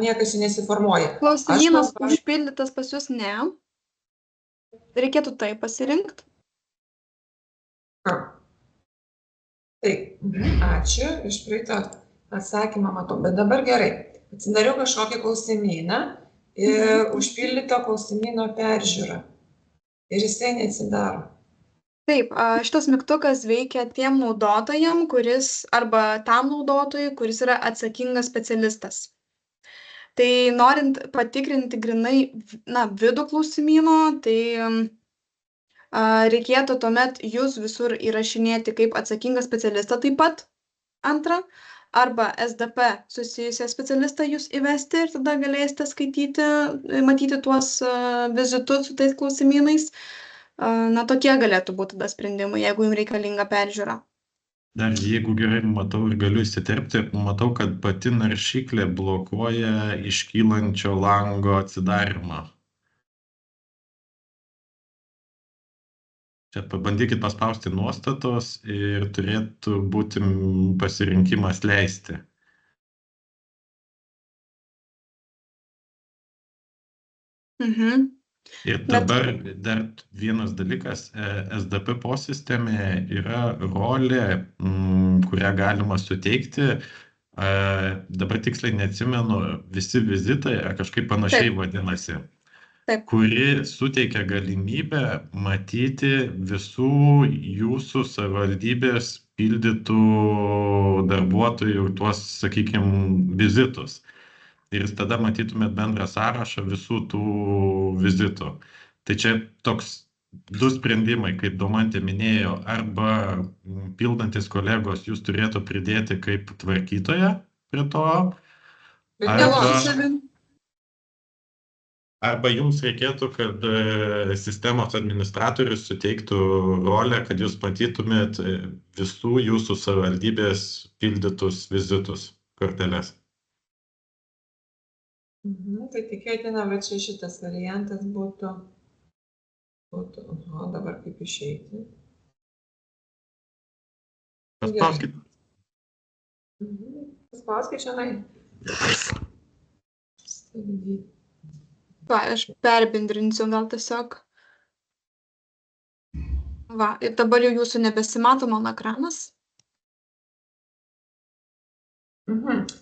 niekas nesiformuoja. Klausimynas užpildytas pas jūs ne. Reikėtų tai pasirinkti. Taip, ačiū. Iš praeito atsakymą matau. Bet dabar gerai. Atsidariau kažkokį klausimyną ir užpildyto klausimyno peržiūrą. Ir jisai neatsidaro. Taip, šitas mygtukas veikia tiem naudotojam, arba tam naudotojui, kuris yra atsakingas specialistas. Tai norint patikrinti grinai vidų klausimyno, tai reikėtų tuomet jūs visur įrašinėti kaip atsakingą specialistą taip pat, antrą, arba SDP susijusią specialistą jūs įvesti ir tada galėsite skaityti, matyti tuos vizitus su tais klausimynais. Tokie galėtų būti tada sprendimai, jeigu jums reikalinga peržiūra. Dar jeigu gerai matau ir galiu įsiterpti, matau, kad pati naršyklė blokuoja iškylančio lango atsidarimą. Čia pabandykit paspausti nuostatos ir turėtų būti pasirinkimas leisti. Ir dabar dar vienas dalykas, SDP posistemėje yra rolė, kurią galima suteikti, dabar tiksliai neatsimenu, visi vizitai kažkaip panašiai vadinasi, kuri suteikia galimybę matyti visų jūsų savivaldybės pildytų darbuotojų tuos, sakykime, vizitus. Ir tada matytumėt bendrą sąrašą visų tų vizitų. Tai čia toks 2 sprendimai, kaip Domantė minėjo, arba pildantis kolegos jūs turėtų pridėti kaip tvarkytoją prie to, arba jums reikėtų, kad sistemos administratorius suteiktų rolę, kad jūs matytumėt visų jūsų savivaldybės pildytus vizitus, korteles. Tai tikėtina, bet čia šitas variantas būtų, dabar kaip išeiti. Paspauskit. Paspauskit šiandien. Aš perbendrinsiu gal tiesiog. Ir dabar jau jūsų nebesimato mano ekranas.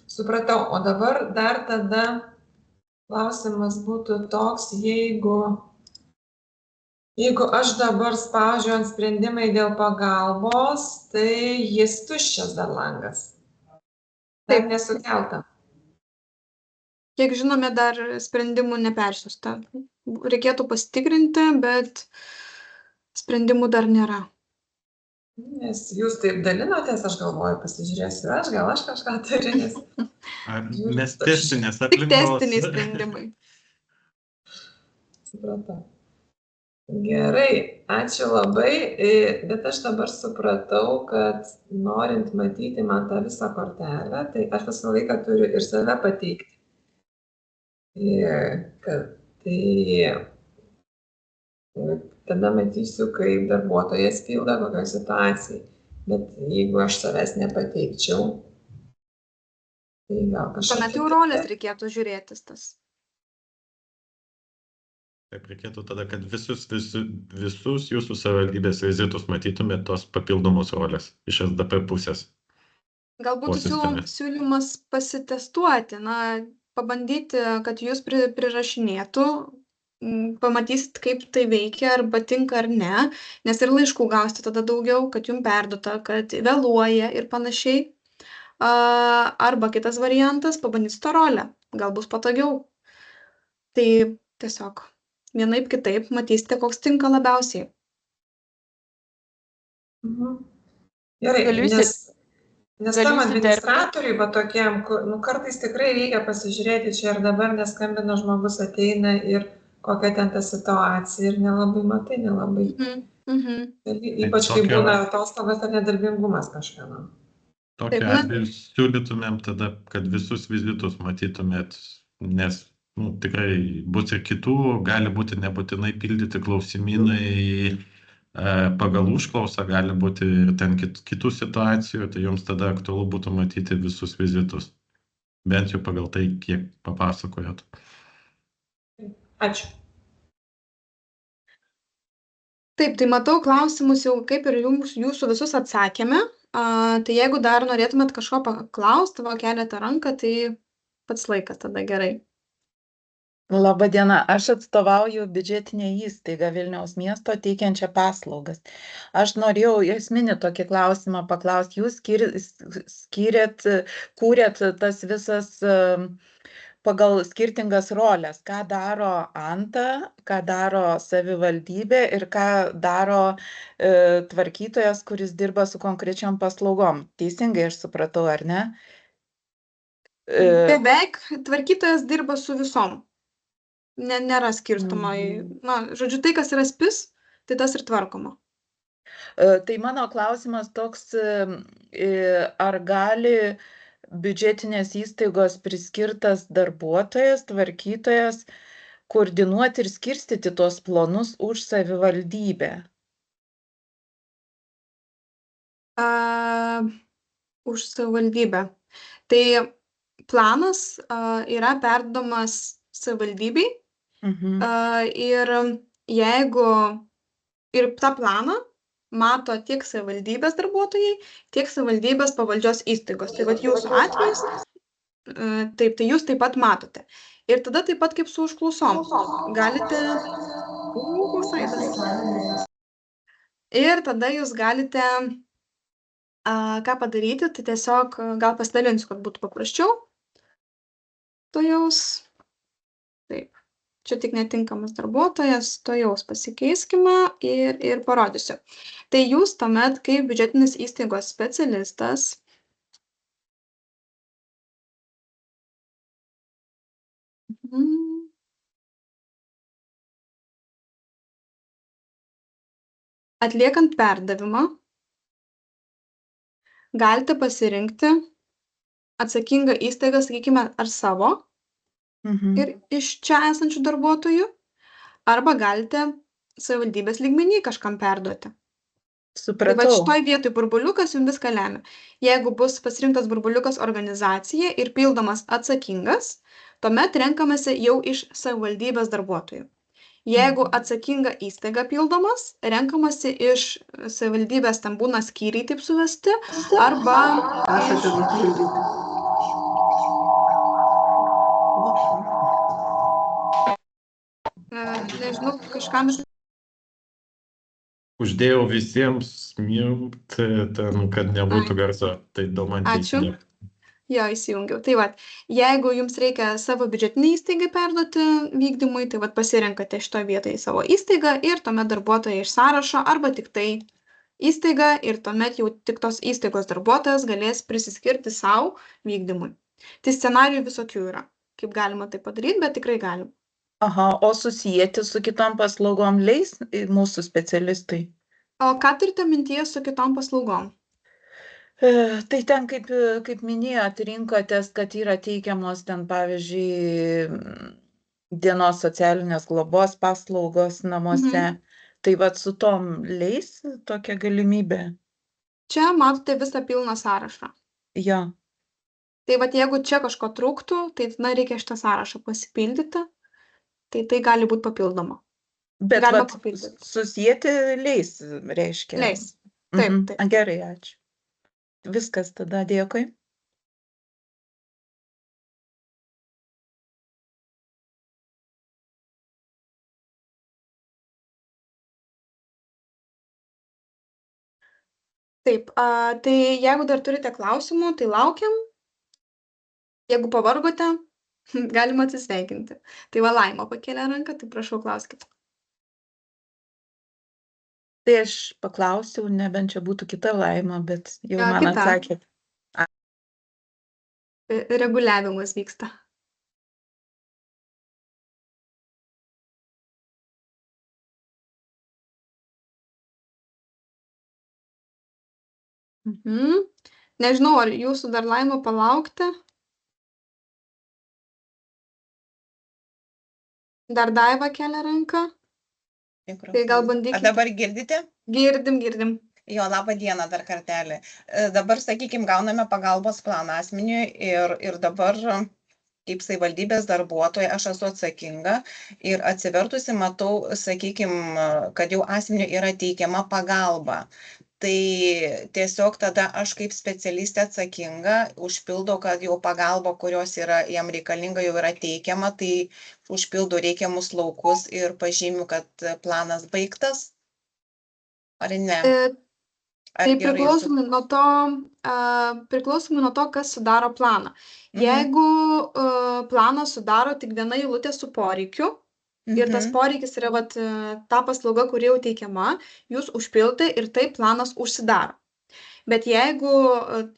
Supratau, o dabar dar tada klausimas būtų toks, jeigu aš dabar spaudžiu ant sprendimai dėl pagalbos, tai jis tuščias dar langas. Taip nesukelta. Kiek žinome, dar sprendimų nepersiųsta. Reikėtų pasitikrinti, bet sprendimų dar nėra. Nes jūs taip dalinotės, aš galvoju, pasižiūrėsiu, gal aš kažką turiu, nes... Mes testinės aplinkos. Tik testiniai sprendimai. Supratau. Gerai, ačiū labai, bet aš dabar supratau, kad norint matyti man tą visą kortelę, tai aš visą laiką turiu ir save pateikti. Tada matysiu, kaip darbuotojas pildo kokioj situacijai. Bet jeigu aš savęs nepateikčiau, tai gal kažkaip... Tuomet jau rolės reikėtų žiūrėtis tas. Taip reikėtų tada, kad visus jūsų savivaldybės vizitus matytumėt tos papildomos rolės iš SDP pusės. Galbūt siūlymas pasitestuoti, pabandyti, kad jūs prirašinėtų, pamatysit, kaip tai veikia, arba tinka ar ne, nes ir laiškų gausite tada daugiau, kad jums perduota, kad vėluoja ir panašiai. Arba kitas variantas, pabandysit tą rolę, gal bus patogiau. Tai tiesiog vienaip kitaip matysite, koks tinka labiausiai. Gerai, nes tam administratoriui, tokiam, kartais tikrai reikia pasižiūrėti čia ir dabar, nes skambina žmogus ateina ir kokia ten ta situacija ir nelabai matai, nelabai. Ypač kai būna atostogas ar nedarbingumas kažkieno. Tokiu atveju siūlytumėm tada, kad visus vizitus matytumėt, nes tikrai bus ir kitų, gali būti nebūtinai pildyti klausimynai pagal užklausą, gali būti ir ten kitų situacijų, tai jums tada aktualu būtų matyti visus vizitus. Bent jau pagal tai, kiek papasakojot. Ačiū. Taip, tai matau klausimus jau kaip ir jūsų visus atsakėme. Tai jeigu dar norėtumėt kažko paklausti, keliate ranką, tai pats laikas tada gerai. Labadiena, aš atstovauju biudžetinę įstaigą Vilniaus miesto teikiančią paslaugas. Aš norėjau esminį tokį klausimą paklausti. Jūs kūrėt tas visas pagal skirtingas roles, ką daro Anta, ką daro savivaldybė ir ką daro tvarkytojas, kuris dirba su konkrečiom paslaugom. Teisingai aš supratau, ar ne? Beveik tvarkytojas dirba su visom. Nėra skirtumo. Na, žodžiu, tai, kas yra spis, tai tas ir tvarkoma. Tai mano klausimas toks, ar gali biudžetinės įstaigos priskirtas darbuotojas, tvarkytojas, koordinuoti ir skirstyti tuos planus už savivaldybę? Už savivaldybę. Tai planas yra perduodamas savivaldybei ir jeigu ir tą planą mato tiek savivaldybės darbuotojai, tiek savivaldybės pavaldžios įstaigos. Tai vat jūsų atvejis, taip, tai jūs taip pat matote. Ir tada taip pat kaip su užklausom. Galite... Ir tada jūs galite ką padaryti, tai tiesiog gal pasidalinsiu, kad būtų paprasčiau. Tojaus. Taip. Čia tik netinkamas darbuotojas, tojaus pasikeiskime ir parodysiu. Tai jūs tuomet, kaip biudžetinės įstaigos specialistas, atliekant perdavimą, galite pasirinkti atsakingą įstaigą, sakykime, ar savo, ir iš čia esančių darbuotojų, arba galite savivaldybės lygmenį kažkam perduoti. Supratau. Tai va šitoj vietoj burbuliukas jums viską lemia. Jeigu bus pasirinktas burbuliukas organizacija ir pildomas atsakingas, tuomet renkamasi jau iš savivaldybės darbuotojų. Jeigu atsakinga įstaiga pildomas, renkamasi iš savivaldybės, ten būna skyriai taip suvesti, arba nežinau, kažkam iš... Uždėjau visiems mirt, kad nebūtų garso, tai man Ačiū. Jo, įsijungiau. Tai vat, jeigu jums reikia savo biudžetinį įstaigai perduoti vykdymui, tai vat pasirenkate šitoje vietoje savo įstaigą ir tuomet darbuotojai iš sąrašo arba tik tai įstaiga ir tuomet jau tik tos įstaigos darbuotojas galės prisiskirti savo vykdymui. Tai scenarijų visokių yra, kaip galima tai padaryti, bet tikrai galim. Aha, o susijęti su kitom paslaugom leis mūsų specialistai? O ką turite mintyje su kitom paslaugom? Tai ten, kaip minėjot, rinkotės, kad yra teikiamos ten, pavyzdžiui, dienos socialinės globos paslaugos namuose. Tai vat su tom leis tokia galimybė? Čia matote visą pilną sąrašą. Jo. Tai vat jeigu čia kažko trūktų, tai reikia šitą sąrašą pasipildyti. Tai gali būti papildoma. Bet vat susijęti leis, reiškia? Leis. Taip. Gerai, ačiū. Viskas tada, dėkui. Taip, tai jeigu dar turite klausimų, tai laukiam. Jeigu pavargote, galima atsisveikinti. Tai va, Laima pakėlė ranką, tai prašau, klauskite. Tai aš paklausiau, nebent čia būtų kita Laima, bet jau man atsakėt. Reguliavimas vyksta. Nežinau, ar jūsų dar Laima palaukti. Dar Daiva kelia ranką. Tai gal bandykite. Ar dabar girdite? Girdim. Jo, labą dieną dar kartelį. Dabar, sakykime, gauname pagalbos planą asmeniui ir dabar, kaip savivaldybės darbuotoja, aš esu atsakinga ir atsivertusi matau, sakykime, kad jau asmeniui yra teikiama pagalba. Tai tiesiog tada aš kaip specialistė atsakinga užpildo, kad jau pagalba, kurios yra jam reikalinga, jau yra teikiama, tai užpildo reikiamus laukus ir pažymiu, kad planas baigtas, ar ne? Ar Tai gerai priklausomai nuo to, kas sudaro planą. Jeigu planą sudaro tik viena eilutė su poreikiu ir tas poreikis yra ta paslauga, kuri jau teikiama, jūs užpildote ir taip planas užsidaro. Bet jeigu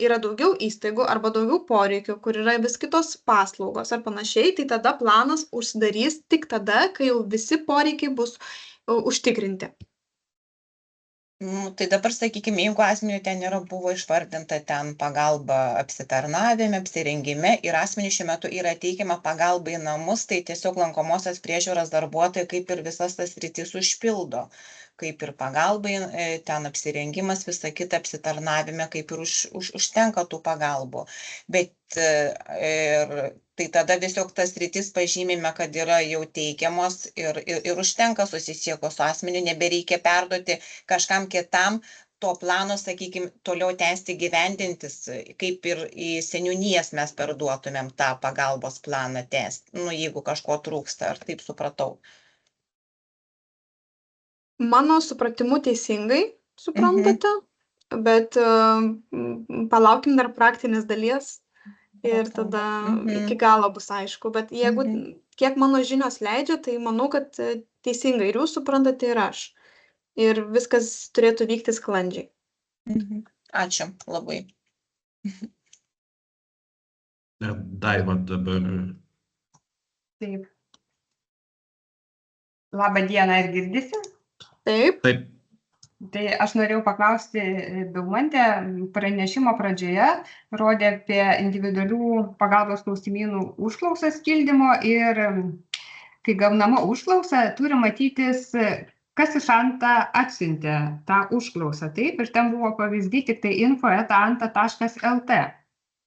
yra daugiau įstaigų arba daugiau poreikių, kur yra vis kitos paslaugos ar panašiai, tai tada planas užsidarys tik tada, kai jau visi poreikiai bus užtikrinti. Tai dabar, sakykime, jeigu asmeniui ten buvo išvardinta ten pagalba apsitarnavime, apsirengime ir asmeniui šiuo metu yra teikiama pagalba į namus, tai tiesiog lankomosios priežiūros darbuotojai kaip ir visas tas sritis užpildo, kaip ir pagalbai, ten apsirengimas, visa kita apsitarnavime, kaip ir užtenka tų pagalbų. Bet tai tada tiesiog tas sritis pažymime, kad yra jau teikiamos ir užtenka susisiekus su asmeniu, nebereikia perduoti kažkam kitam to plano, sakykime, toliau tęsti gyvendintis, kaip ir į seniūnijas mes perduotumėm tą pagalbos planą tęsti, jeigu kažko trūksta, ar taip supratau. Mano supratimu teisingai suprantate, bet palaukim dar praktinės dalies ir tada iki galo bus aišku. Bet jeigu kiek mano žinios leidžia, tai manau, kad teisingai ir jūs suprantate, ir aš. Ir viskas turėtų vykti sklandžiai. Ačiū labai. Daiva dabar. Taip. Labą dieną, ar girdisi? Taip. Taip. Tai aš norėjau paklausti, Daumantė pranešimo pradžioje rodė apie individualių pagalbos klausimynų užklausas pildymo ir kai gaunama užklausa, turi matytis, kas iš Anta atsiuntė tą užklausą. Taip, ir ten buvo pavyzdys tik tai info@anta.lt.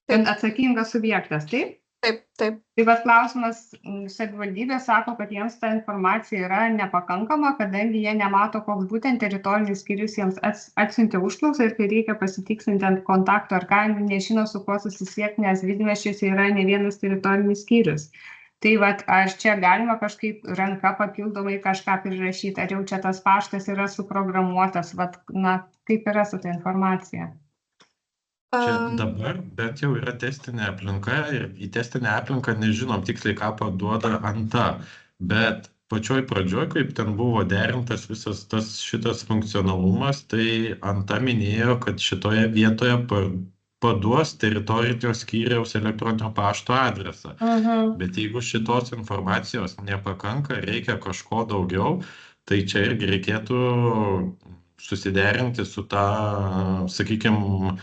Ten atsakingas subjektas, taip? Taip, taip. Tai vat klausimas, savivaldybė sako, kad jiems ta informacija yra nepakankama, kadangi jie nemato, koks būtent teritorinis skyrius jiems atsiuntė užklausą ir kai reikia pasitikslinti ant kontakto ar ką, nežino, su kuo susisiekti, nes didmiesčiuose yra ne vienas teritorinis skyrius. Tai vat, ar čia galima kažkaip ranka papildomai kažką prirašyti, ar jau čia tas paštas yra suprogramuotas, vat, kaip yra su ta informacija? Čia dabar bent jau yra testinė aplinka ir į testinę aplinką nežinom tiksliai, ką paduoda Anta, bet pačioj pradžioj, kaip ten buvo derintas visas šitas funkcionalumas, tai Anta minėjo, kad šitoje vietoje paduos teritorinio skyriaus elektroninio pašto adresą. Bet jeigu šitos informacijos nepakanka, reikia kažko daugiau, tai čia irgi reikėtų susiderinti su tą, sakykime,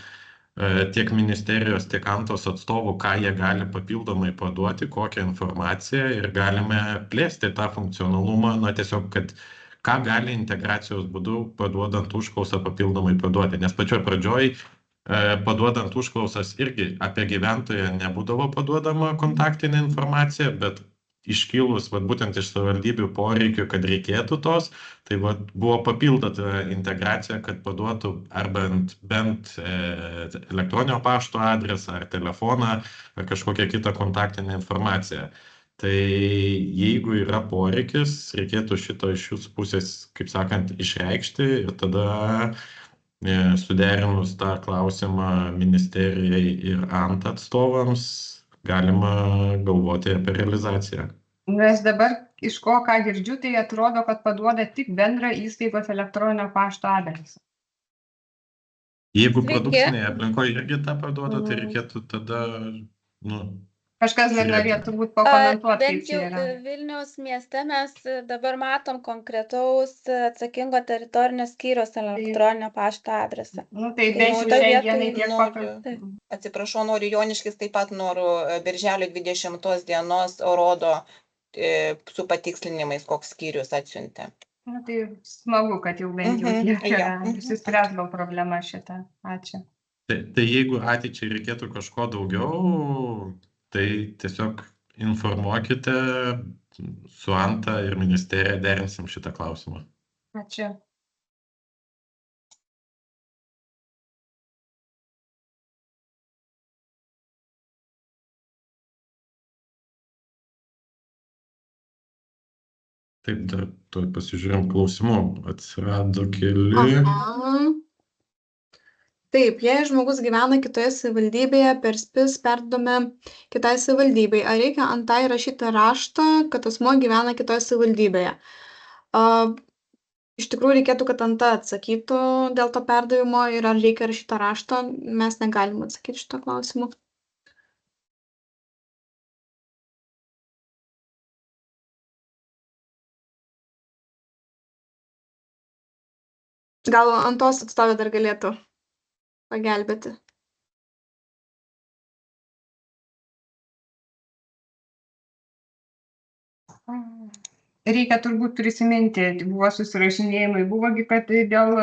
tiek ministerijos, tiek Antos atstovų, ką jie gali papildomai paduoti, kokią informaciją ir galime plėsti tą funkcionalumą, tiesiog, kad ką gali integracijos būdu paduodant užklausą papildomai paduoti. Nes pačioj pradžioj paduodant užklausas irgi apie gyventoją nebūdavo paduodama kontaktinė informacija, bet iškilus būtent iš savivaldybių poreikių, kad reikėtų tos, tai buvo papildota integracija, kad paduotų ar bent elektroninio pašto adresą, ar telefoną, ar kažkokią kitą kontaktinę informaciją. Tai jeigu yra poreikis, reikėtų šito iš jūsų pusės, kaip sakant, išreikšti ir tada suderinus tą klausimą ministerijai ir Anta atstovams, galima galvoti apie realizaciją. Nes dabar iš ką girdžiu, tai atrodo, kad paduoda tik bendrą įstaigos elektroninio pašto adresą. Jeigu produkcinėje aplinkoje irgi tą paduoda, tai reikėtų tada, Kažkas dar norėtų turbūt pakomentuoti, kaip Bent čia jau yra. Vilniaus mieste mes dabar matom konkretaus atsakingo teritorinio skyriaus elektroninio pašto adresą. Tai bent jau šiai dienai tiek pakanka. Atsiprašau, noriu Joniškis, taip pat noriu birželio 20 dienos rodo su patikslinimais, koks skyrius atsiuntė. Tai smagu, kad jau bent jau tiek išsispręs gal problema šitą. Ačiū. Tai jeigu ateičiai reikėtų kažko daugiau, tai tiesiog informuokite su Anta ir ministerija, derinsim šitą klausimą. Ačiū. Taip, dar tuoj pasižiūrėjom klausimų. Atsirado keli. Taip, jei žmogus gyvena kitoje savivaldybėje, per SPIS perduodame kitai savivaldybei. Ar reikia ant tą įrašyti raštą, kad asmuo gyvena kitoje savivaldybėje? Iš tikrųjų reikėtų, kad ant tą atsakytų dėl to perdavimo ir ar reikia rašyti raštą, mes negalim atsakyti šito klausimu. Gal Antos atstovė dar galėtų pagelbėti. Reikia turbūt prisiminti, buvo susirašinėjimai, buvogi, kad dėl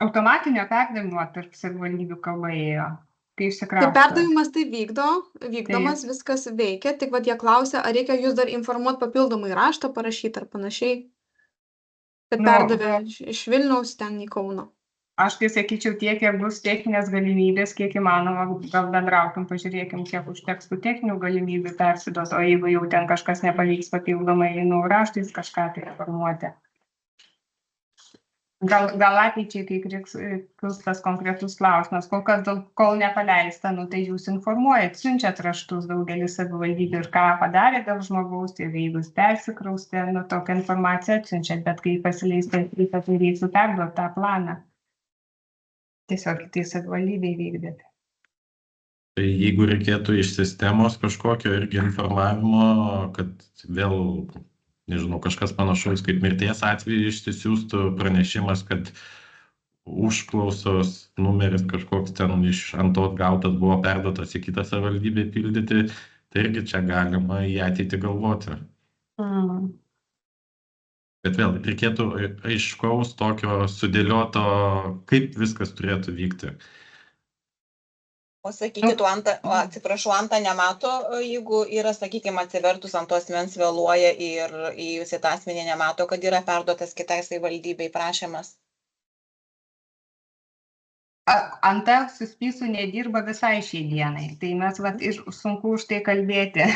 automatinio perdavimo tarp savivaldybių kalba ėjo. Kai Tai išsikrausto. perdavimas tai vykdomas, viskas veikia, tik vat jie klausia, ar reikia jūs dar informuoti papildomai raštą parašyti ar panašiai, kad perdavė iš Vilniaus ten į Kauną. Aš tai sakyčiau, tiek, kiek bus techninės galimybės, kiek įmanoma, gal bendraukim, pažiūrėkim, kiek užteks tų techninių galimybių persiduot, o jeigu jau ten kažkas nepavyks papildomai, raštais kažką tai informuoti. Gal ateičiai, kai kils tas konkretus klausimas, kol kas, kol nepaleista, tai jūs informuojat, siunčiat raštus daugelis savivaldybių ir ką padarė dėl žmogaus, ir jeigu jis persikraustė, tokią informaciją atsiunčiat, bet kai pasileista, tai reiktų perduoti tą planą. Tiesiog tai savivaldybei vykdyti. Tai jeigu reikėtų iš sistemos kažkokio irgi informavimo, kad vėl, nežinau, kažkas panašaus kaip mirties atveju išsisiųstų pranešimas, kad užklausos numeris kažkoks ten iš Antos gautas buvo perduotas į kitą savivaldybę pildyti, tai irgi čia galima į ateitį galvoti. Bet vėl reikėtų aiškaus tokio sudėlioto, kaip viskas turėtų vykti. O sakykit, atsiprašau, Anta nemato, jeigu yra, sakykime, atsivertus ant tos asmens vėluoja ir įėjus į tą asmenį nemato, kad yra perduotas kitai savivaldybei prašymas. Anta su SPIS-u nedirba visai šiai dienai, tai mes sunku už tai kalbėti.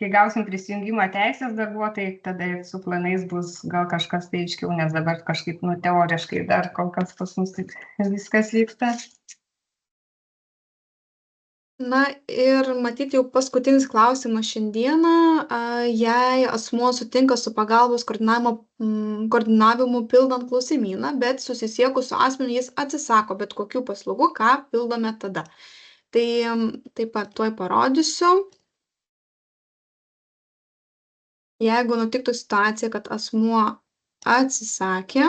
Kai gausim prisijungimo teisės darbuotojai, tada ir su planais bus gal kažkas tai aiškiau, nes dabar kažkaip teoriškai dar kol kas pas mus viskas vyksta. Na ir matyti jau paskutinis klausimas šiandieną, jei asmuo sutinka su pagalbos koordinavimu pildant klausimyną, bet susisiekus su asmeniu jis atsisako bet kokių paslaugų, ką pildome tada. Tai taip pat tuoj parodysiu. Jeigu nutiktų situacija, kad asmuo atsisakė,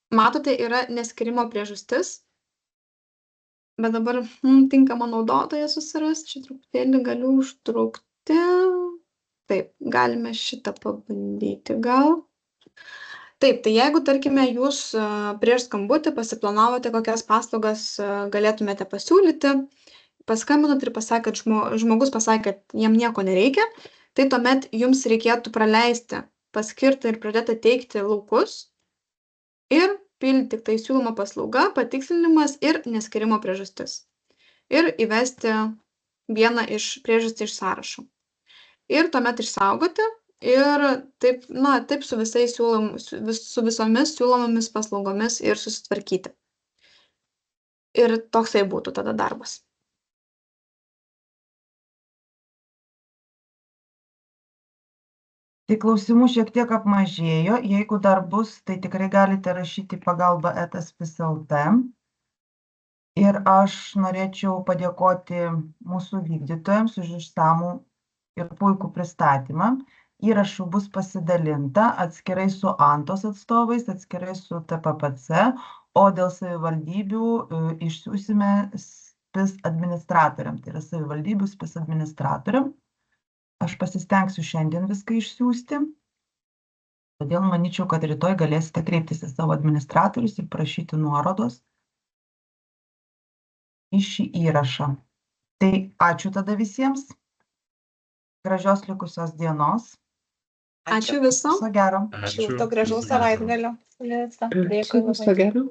matote, yra neskyrimo priežastis, bet dabar tinkama naudotoja susirasti, čia truputėlį galiu užtrukti. Taip, galime šitą pabandyti gal. Taip, tai jeigu, tarkime, jūs prieš skambutį pasiplanavote, kokias paslaugas galėtumėte pasiūlyti, paskambinot ir pasakėt, žmogus pasakė, kad jam nieko nereikia, tai tuomet jums reikėtų praleisti paskirtą ir pradėti teikti laukus ir pildyti tik tai siūloma paslauga, patikslinimas ir neskyrimo priežastis. Ir įvesti vieną iš priežastį iš sąrašo. Ir tuomet išsaugoti ir taip su visomis siūlomomis paslaugomis ir susitvarkyti. Ir toksai būtų tada darbas. Tai klausimų šiek tiek apmažėjo, jeigu dar bus, tai tikrai galite rašyti pagalba@spis.lt. Ir aš norėčiau padėkoti mūsų vykdytojams už išsamų ir puikų pristatymą. Įrašų bus pasidalinta atskirai su Antos atstovais, atskirai su TPPC, o dėl savivaldybių išsiųsime SPIS administratoriam, tai yra savivaldybių SPIS administratoriam. Aš pasistengsiu šiandien viską išsiųsti, todėl manyčiau, kad rytoj galėsite kreiptis į savo administratorius ir prašyti nuorodos į šį įrašą. Tai ačiū tada visiems, gražios likusios dienos. Ačiū viso. Viso gero. Šilto gražaus savaitgalio. Viso gero.